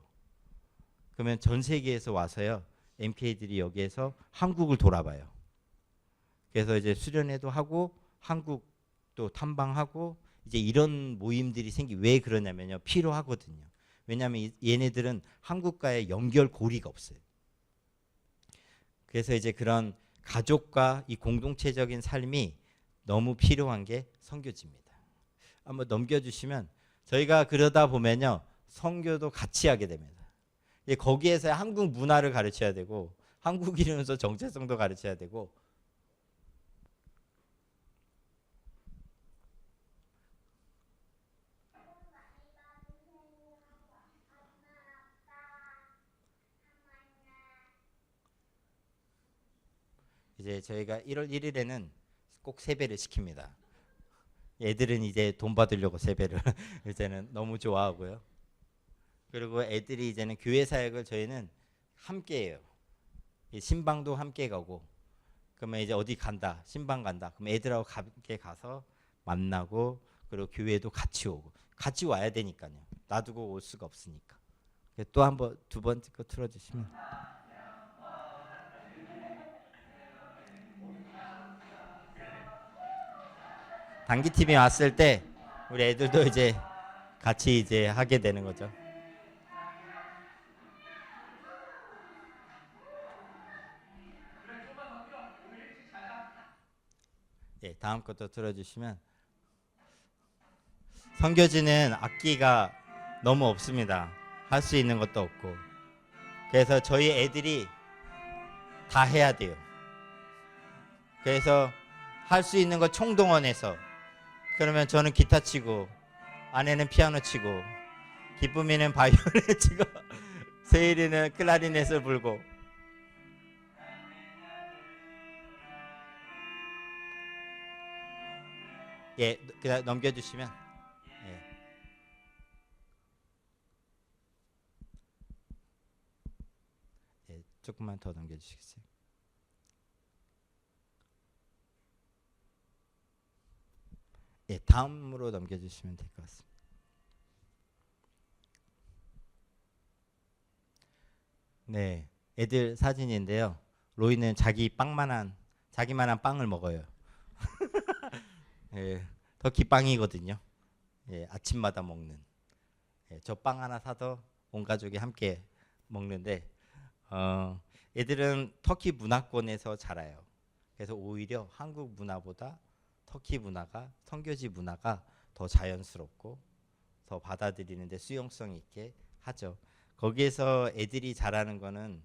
그러면 전 세계에서 와서요. MK들이 여기에서 한국을 돌아봐요. 그래서 이제 수련회도 하고 한국도 탐방하고, 이제 이런 모임들이 왜 그러냐면요. 필요하거든요. 왜냐하면 얘네들은 한국과의 연결고리가 없어요. 그래서 이제 그런 가족과 이 공동체적인 삶이 너무 필요한 게 선교지입니다. 한번 넘겨주시면, 저희가 그러다 보면요. 선교도 같이 하게 됩니다. 거기에서 한국 문화를 가르쳐야 되고, 한국인으로서 정체성도 가르쳐야 되고, 이제 저희가 1월 1일에는 꼭 세배를 시킵니다. 애들은 이제 돈 받으려고 세배를 이제는 너무 좋아하고요. 그리고 애들이 이제는 교회 사역을 저희는 함께 해요. 신방도 함께 가고, 그러면 이제 어디 간다, 신방 간다, 그럼 애들하고 함께 가서 만나고, 그리고 교회도 같이 오고, 같이 와야 되니까요. 놔두고 올 수가 없으니까. 또 한번 두 번째 거 틀어주시면. 단기팀이 왔을 때 우리 애들도 이제 같이 이제 하게 되는 거죠. 예, 다음 것도 틀어주시면. 선교지는 악기가 너무 없습니다. 할 수 있는 것도 없고, 그래서 저희 애들이 다 해야 돼요. 그래서 할 수 있는 거 총동원해서, 그러면 저는 기타 치고, 아내는 피아노 치고, 기쁨이는 바이올린 치고, 세일이는 클라리넷을 불고. 예, 그냥 넘겨주시면. 예. 예, 조금만 더 넘겨주시겠어요? 예, 다음으로 넘겨주시면 될 것 같습니다. 네, 애들 사진인데요. 로이는 자기만한 빵을 먹어요. 예, 터키 빵이거든요. 예, 아침마다 먹는. 예, 저 빵 하나 사서 온 가족이 함께 먹는데, 애들은 터키 문화권에서 자라요. 그래서 오히려 한국 문화보다 터키 문화가, 선교지 문화가 더 자연스럽고 더 받아들이는데 수용성 있게 하죠. 거기에서 애들이 자라는 거는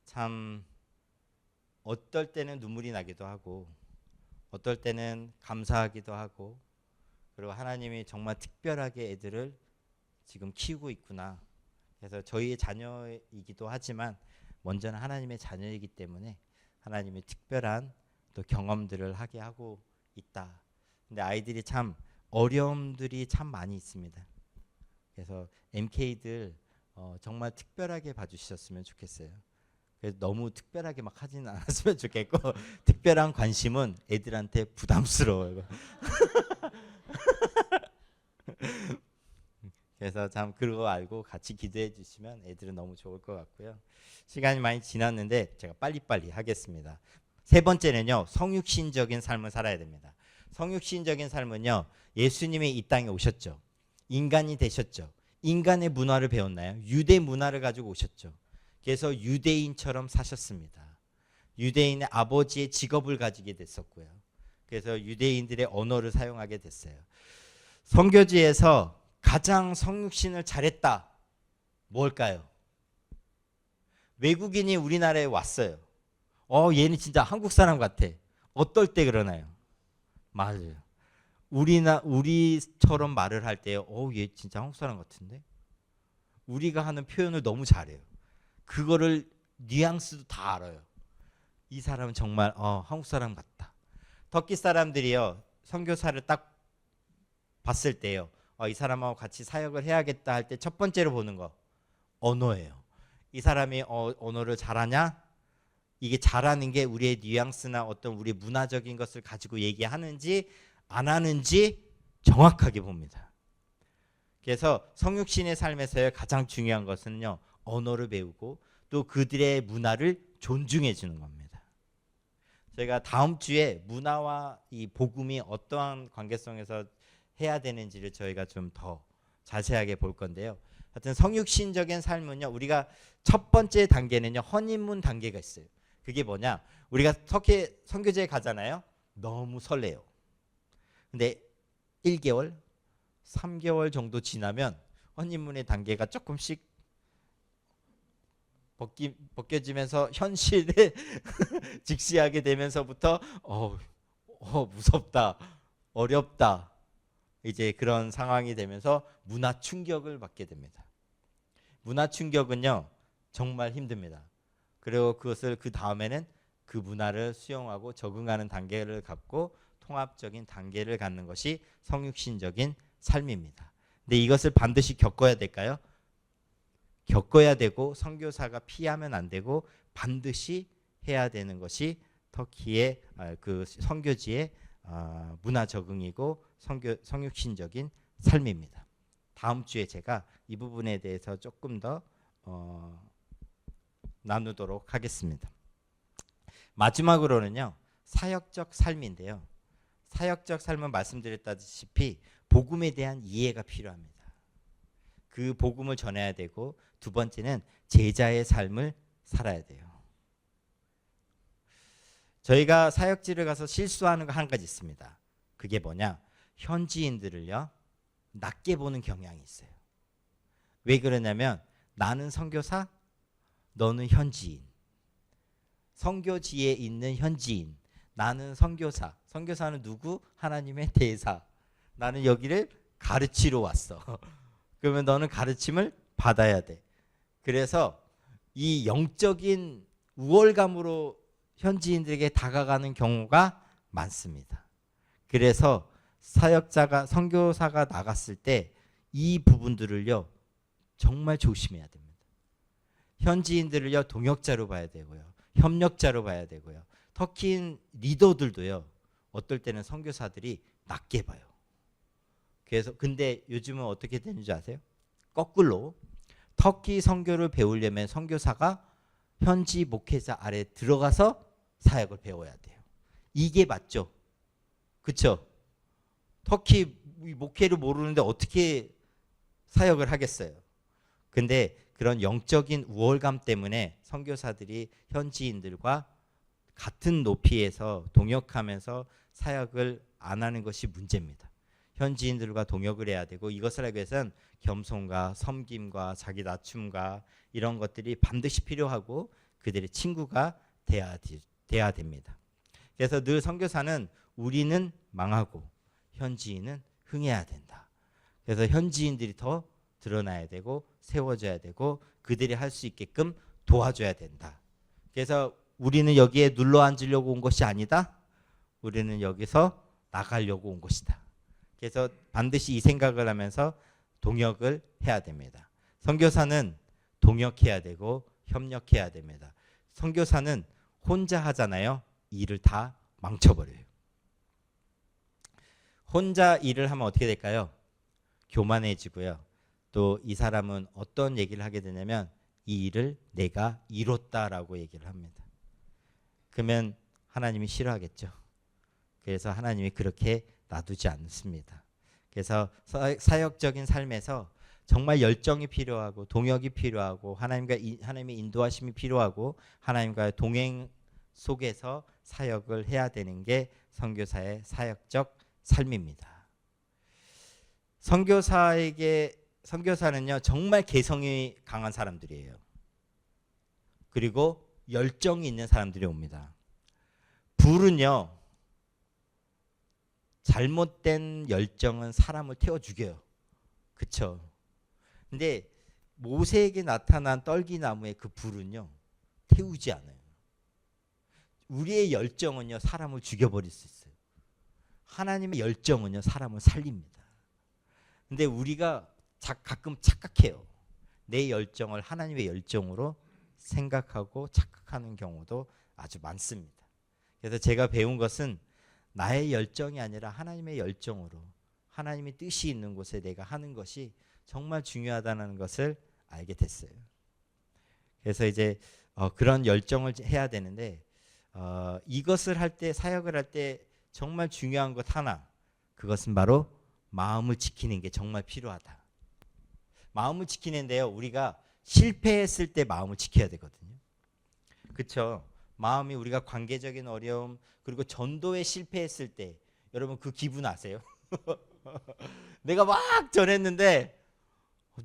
참, 어떨 때는 눈물이 나기도 하고, 어떨 때는 감사하기도 하고, 그리고 하나님이 정말 특별하게 애들을 지금 키우고 있구나. 그래서 저희의 자녀이기도 하지만 먼저는 하나님의 자녀이기 때문에 하나님의 특별한 또 경험들을 하게 하고 있다. 근데 아이들이 참 어려움들이 참 많이 있습니다. 그래서 MK들 정말 특별하게 봐주셨으면 좋겠어요. 그래서 너무 특별하게 막 하지는 않았으면 좋겠고, 특별한 관심은 애들한테 부담스러워요. 그래서 참 그거 알고 같이 기도해 주시면 애들은 너무 좋을 것 같고요. 시간이 많이 지났는데 제가 빨리빨리 하겠습니다. 세 번째는요, 성육신적인 삶을 살아야 됩니다. 성육신적인 삶은요, 예수님이 이 땅에 오셨죠. 인간이 되셨죠. 인간의 문화를 배웠나요? 유대 문화를 가지고 오셨죠. 그래서 유대인처럼 사셨습니다. 유대인의 아버지의 직업을 가지게 됐었고요. 그래서 유대인들의 언어를 사용하게 됐어요. 선교지에서 가장 성육신을 잘했다. 뭘까요? 외국인이 우리나라에 왔어요. 얘는 진짜 한국 사람 같아. 어떨 때 그러나요? 맞아요. 우리처럼 말을 할 때, 얘 진짜 한국 사람 같은데? 우리가 하는 표현을 너무 잘해요. 그거를 뉘앙스도 다 알아요. 이 사람은 정말 한국 사람 같다. 터키 사람들이요, 선교사를 딱 봤을 때요, 이 사람하고 같이 사역을 해야겠다 할 때 첫 번째로 보는 거 언어예요. 이 사람이 언어를 잘하냐? 이게 잘하는 게 우리의 뉘앙스나 어떤 우리 문화적인 것을 가지고 얘기하는지 안 하는지 정확하게 봅니다. 그래서 성육신의 삶에서의 가장 중요한 것은요, 언어를 배우고 또 그들의 문화를 존중해 주는 겁니다. 저희가 다음 주에 문화와 이 복음이 어떠한 관계성에서 해야 되는지를 저희가 좀 더 자세하게 볼 건데요. 하여튼 성육신적인 삶은요, 우리가 첫 번째 단계는요, 허니문 단계가 있어요. 그게 뭐냐? 우리가 터키 선교지에 가잖아요. 너무 설레요. 근데 1개월, 3개월 정도 지나면 허니문의 단계가 조금씩 벗겨지면서 현실에 직시하게 되면서부터 무섭다, 어렵다, 이제 그런 상황이 되면서 문화 충격을 받게 됩니다. 문화 충격은요, 정말 힘듭니다. 그리고 그것을 그 다음에는 그 문화를 수용하고 적응하는 단계를 갖고 통합적인 단계를 갖는 것이 성육신적인 삶입니다. 근데 이것을 반드시 겪어야 될까요? 겪어야 되고 선교사가 피하면 안 되고 반드시 해야 되는 것이 터키의 그 선교지의 문화 적응이고 성육신적인 삶입니다. 다음 주에 제가 이 부분에 대해서 조금 더 나누도록 하겠습니다. 마지막으로는요, 사역적 삶인데요. 사역적 삶은 말씀드렸다시피 복음에 대한 이해가 필요합니다. 그 복음을 전해야 되고, 두 번째는 제자의 삶을 살아야 돼요. 저희가 사역지를 가서 실수하는 거 한 가지 있습니다. 그게 뭐냐? 현지인들을요, 낮게 보는 경향이 있어요. 왜 그러냐면 나는 선교사, 너는 현지인. 선교지에 있는 현지인, 나는 선교사. 선교사는 누구? 하나님의 대사. 나는 여기를 가르치러 왔어. 그러면 너는 가르침을 받아야 돼. 그래서 이 영적인 우월감으로 현지인들에게 다가가는 경우가 많습니다. 그래서 사역자가, 선교사가 나갔을 때 이 부분들을요, 정말 조심해야 됩니다. 현지인들을요, 동역자로 봐야 되고요, 협력자로 봐야 되고요. 터키 리더들도요, 어떨 때는 선교사들이 낮게 봐요. 그래서 근데 요즘은 어떻게 되는 줄 아세요? 거꾸로 터키 선교를 배우려면 선교사가 현지 목회자 아래 들어가서 사역을 배워야 돼요. 이게 맞죠? 그렇죠? 터키 목회를 모르는데 어떻게 사역을 하겠어요? 근데 그런 영적인 우월감 때문에 선교사들이 현지인들과 같은 높이에서 동역하면서 사역을 안 하는 것이 문제입니다. 현지인들과 동역을 해야 되고, 이것을 하기 위해서는 겸손과 섬김과 자기 낮춤과 이런 것들이 반드시 필요하고 그들의 친구가 돼야 됩니다. 그래서 늘 선교사는 우리는 망하고 현지인은 흥해야 된다. 그래서 현지인들이 더 드러나야 되고 세워져야 되고 그들이 할 수 있게끔 도와줘야 된다. 그래서 우리는 여기에 눌러 앉으려고 온 것이 아니다. 우리는 여기서 나가려고 온 것이다. 그래서 반드시 이 생각을 하면서 동역을 해야 됩니다. 선교사는 동역해야 되고 협력해야 됩니다. 선교사는 혼자 하잖아요. 일을 다 망쳐버려요. 혼자 일을 하면 어떻게 될까요? 교만해지고요. 또 이 사람은 어떤 얘기를 하게 되냐면 이 일을 내가 이뤘다라고 얘기를 합니다. 그러면 하나님이 싫어하겠죠. 그래서 하나님이 그렇게 놔두지 않습니다. 그래서 사역적인 삶에서 정말 열정이 필요하고 동역이 필요하고 하나님의 인도하심이 필요하고 하나님과의 동행 속에서 사역을 해야 되는 게 선교사의 사역적 삶입니다. 선교사는요 정말 개성이 강한 사람들이에요. 그리고 열정이 있는 사람들이 옵니다. 불은요 잘못된 열정은 사람을 태워 죽여요. 그쵸? 근데 모세에게 나타난 떨기나무의 그 불은요 태우지 않아요. 우리의 열정은요 사람을 죽여버릴 수 있어요. 하나님의 열정은요 사람을 살립니다. 근데 우리가 가끔 착각해요. 내 열정을 하나님의 열정으로 생각하고 착각하는 경우도 아주 많습니다. 그래서 제가 배운 것은 나의 열정이 아니라 하나님의 열정으로 하나님의 뜻이 있는 곳에 내가 하는 것이 정말 중요하다는 것을 알게 됐어요. 그래서 이제 그런 열정을 해야 되는데 이것을 할 때 사역을 할 때 정말 중요한 것 하나, 그것은 바로 마음을 지키는 게 정말 필요하다. 마음을 지키는데요 우리가 실패했을 때 마음을 지켜야 되거든요. 그렇죠? 마음이 우리가 관계적인 어려움 그리고 전도에 실패했을 때 여러분 그 기분 아세요? 내가 막 전했는데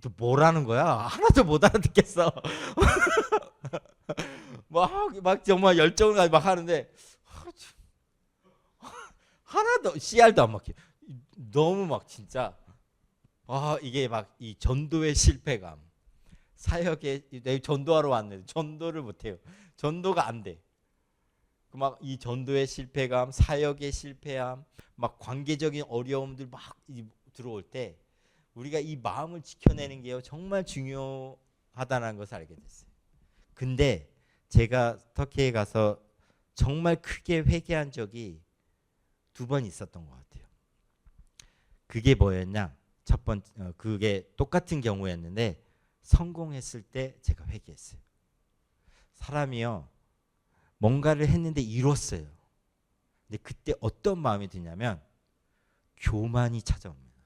또 뭐라는 거야? 하나도 못 알아듣겠어. 막 정말 열정을 가지고 막 하는데 하나도 CR도 안 막혀. 너무 막 진짜 이게 막 이 전도의 실패감, 사역에 내가 전도하러 왔는데 전도를 못해요. 전도가 안 돼. 막 이 전도의 실패감, 사역의 실패함, 막 관계적인 어려움들 막 들어올 때 우리가 이 마음을 지켜내는 게요 정말 중요하다는 것을 알게 됐어요. 근데 제가 터키에 가서 정말 크게 회개한 적이 2번 있었던 것 같아요. 그게 뭐였냐? 첫 번째 그게 똑같은 경우였는데 성공했을 때 제가 회개했어요. 사람이요 뭔가를 했는데 이뤘어요. 근데 그때 어떤 마음이 드냐면 교만이 찾아옵니다.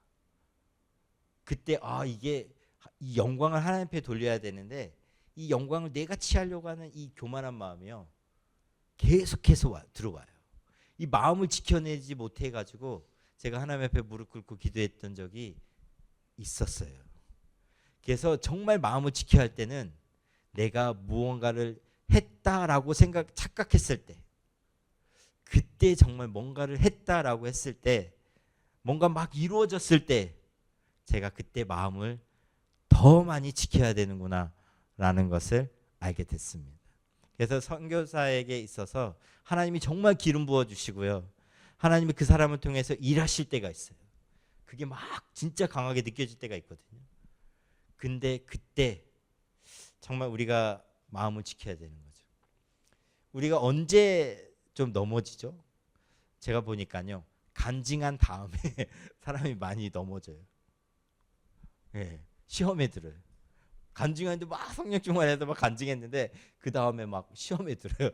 그때 이게 이 영광을 하나님 앞에 돌려야 되는데 이 영광을 내가 취하려고 하는 이 교만한 마음이요 계속해서 들어와요. 이 마음을 지켜내지 못해 가지고 제가 하나님 앞에 무릎 꿇고 기도했던 적이 있었어요. 그래서 정말 마음을 지켜야 할 때는 내가 무언가를 했다라고 착각했을 때, 그때 정말 뭔가를 했다라고 했을 때, 뭔가 막 이루어졌을 때 제가 그때 마음을 더 많이 지켜야 되는구나 라는 것을 알게 됐습니다. 그래서 선교사에게 있어서 하나님이 정말 기름 부어주시고요, 하나님이 그 사람을 통해서 일하실 때가 있어요. 그게 막 진짜 강하게 느껴질 때가 있거든요. 근데 그때 정말 우리가 마음을 지켜야 되는 거죠. 우리가 언제 좀 넘어지죠? 제가 보니까요 간증한 다음에 사람이 많이 넘어져요. 예, 시험에 들어요. 간증하는데 막 성령 충만해서 막 간증했는데 그 다음에 막 시험에 들어요.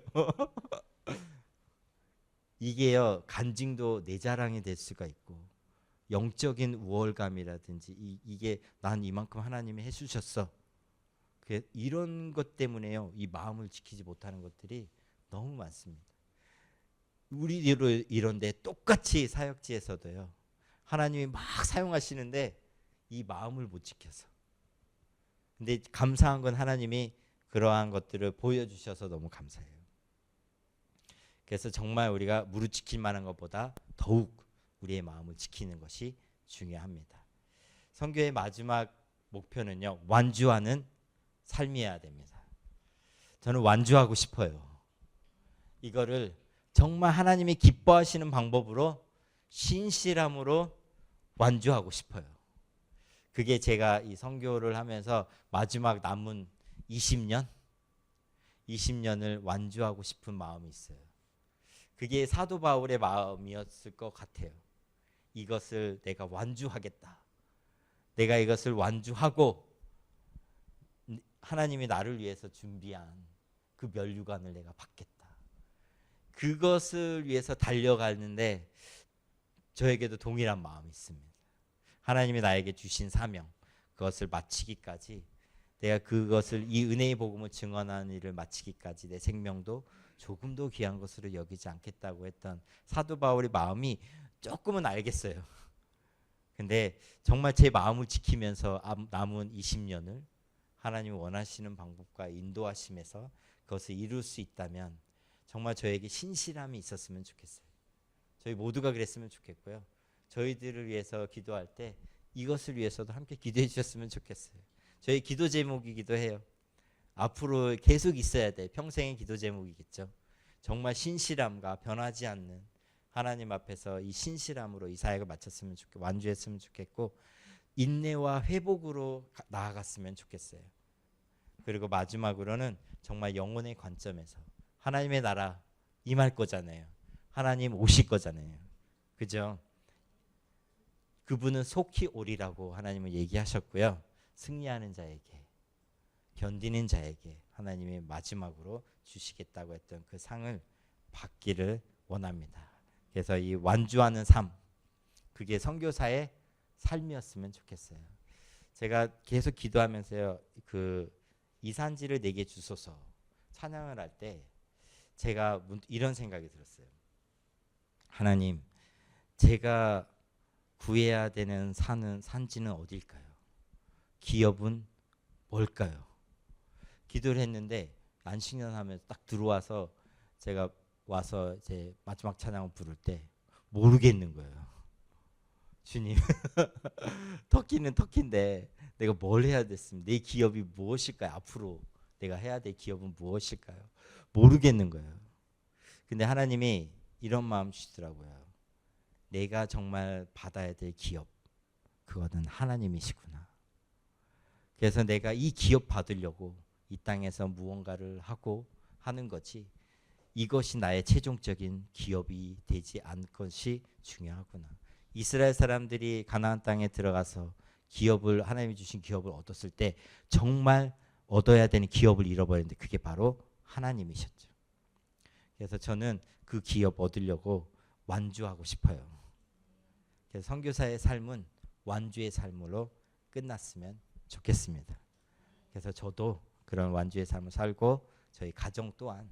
이게요 간증도 내 자랑이 될 수가 있고 영적인 우월감이라든지 이게 난 이만큼 하나님이 해주셨어. 이런 것 때문에요 이 마음을 지키지 못하는 것들이 너무 많습니다. 우리도 이런데 똑같이 사역지에서도요 하나님이 막 사용하시는데 이 마음을 못 지켜서. 근데 감사한 건 하나님이 그러한 것들을 보여주셔서 너무 감사해요. 그래서 정말 우리가 무릎 지킬 만한 것보다 더욱 우리의 마음을 지키는 것이 중요합니다. 선교의 마지막 목표는요 완주하는 삶이어야 됩니다. 저는 완주하고 싶어요. 이거를 정말 하나님이 기뻐하시는 방법으로 신실함으로 완주하고 싶어요. 그게 제가 이 선교를 하면서 마지막 남은 20년을 완주하고 싶은 마음이 있어요. 그게 사도 바울의 마음이었을 것 같아요. 이것을 내가 완주하겠다. 내가 이것을 완주하고 하나님이 나를 위해서 준비한 그 면류관을 내가 받겠다. 그것을 위해서 달려가는데 저에게도 동일한 마음이 있습니다. 하나님이 나에게 주신 사명, 그것을 마치기까지 내가 그것을 이 은혜의 복음을 증언하는 일을 마치기까지 내 생명도 조금도 귀한 것으로 여기지 않겠다고 했던 사도 바울의 마음이 조금은 알겠어요. 근데 정말 제 마음을 지키면서 남은 20년을 하나님이 원하시는 방법과 인도하심에서 그것을 이룰 수 있다면 정말 저에게 신실함이 있었으면 좋겠어요. 저희 모두가 그랬으면 좋겠고요. 저희들을 위해서 기도할 때 이것을 위해서도 함께 기도해 주셨으면 좋겠어요. 저희 기도 제목이기도 해요. 앞으로 계속 있어야 돼. 평생의 기도 제목이겠죠. 정말 신실함과 변하지 않는 하나님 앞에서 이 신실함으로 이 사역을 마쳤으면 좋겠고 완주했으면 좋겠고 인내와 회복으로 나아갔으면 좋겠어요. 그리고 마지막으로는 정말 영혼의 관점에서 하나님의 나라 임할 거잖아요. 하나님 오실 거잖아요. 그죠? 그분은 속히 오리라고 하나님은 얘기하셨고요. 승리하는 자에게 견디는 자에게 하나님이 마지막으로 주시겠다고 했던 그 상을 받기를 원합니다. 그래서 이 완주하는 삶 그게 선교사의 삶이었으면 좋겠어요. 제가 계속 기도하면서요. 그 이산지를 내게 주소서 찬양을 할 때 제가 이런 생각이 들었어요. 하나님, 제가 구해야 되는 산지는 어딜까요? 기업은 뭘까요? 기도를 했는데 안식년 하면서 딱 들어와서 제가 와서 이제 마지막 찬양을 부를 때 모르겠는 거예요. 주님, 터키는 터키인데 내가 뭘 해야 됐습니까? 내 기업이 무엇일까요? 앞으로 내가 해야 될 기업은 무엇일까요? 모르겠는 거예요. 근데 하나님이 이런 마음 주시더라고요. 내가 정말 받아야 될 기업, 그거는 하나님이시구나. 그래서 내가 이 기업 받으려고 이 땅에서 무언가를 하고 하는 거지 이것이 나의 최종적인 기업이 되지 않을 것이 중요하구나. 이스라엘 사람들이 가나안 땅에 들어가서 기업을 하나님이 주신 기업을 얻었을 때 정말 얻어야 되는 기업을 잃어버렸는데 그게 바로 하나님이셨죠. 그래서 저는 그 기업 얻으려고 완주하고 싶어요. 그래서 선교사의 삶은 완주의 삶으로 끝났으면 좋겠습니다. 그래서 저도 그런 완주의 삶을 살고 저희 가정 또한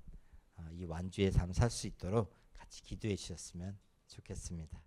이 완주의 삶을 살 수 있도록 같이 기도해 주셨으면 좋겠습니다.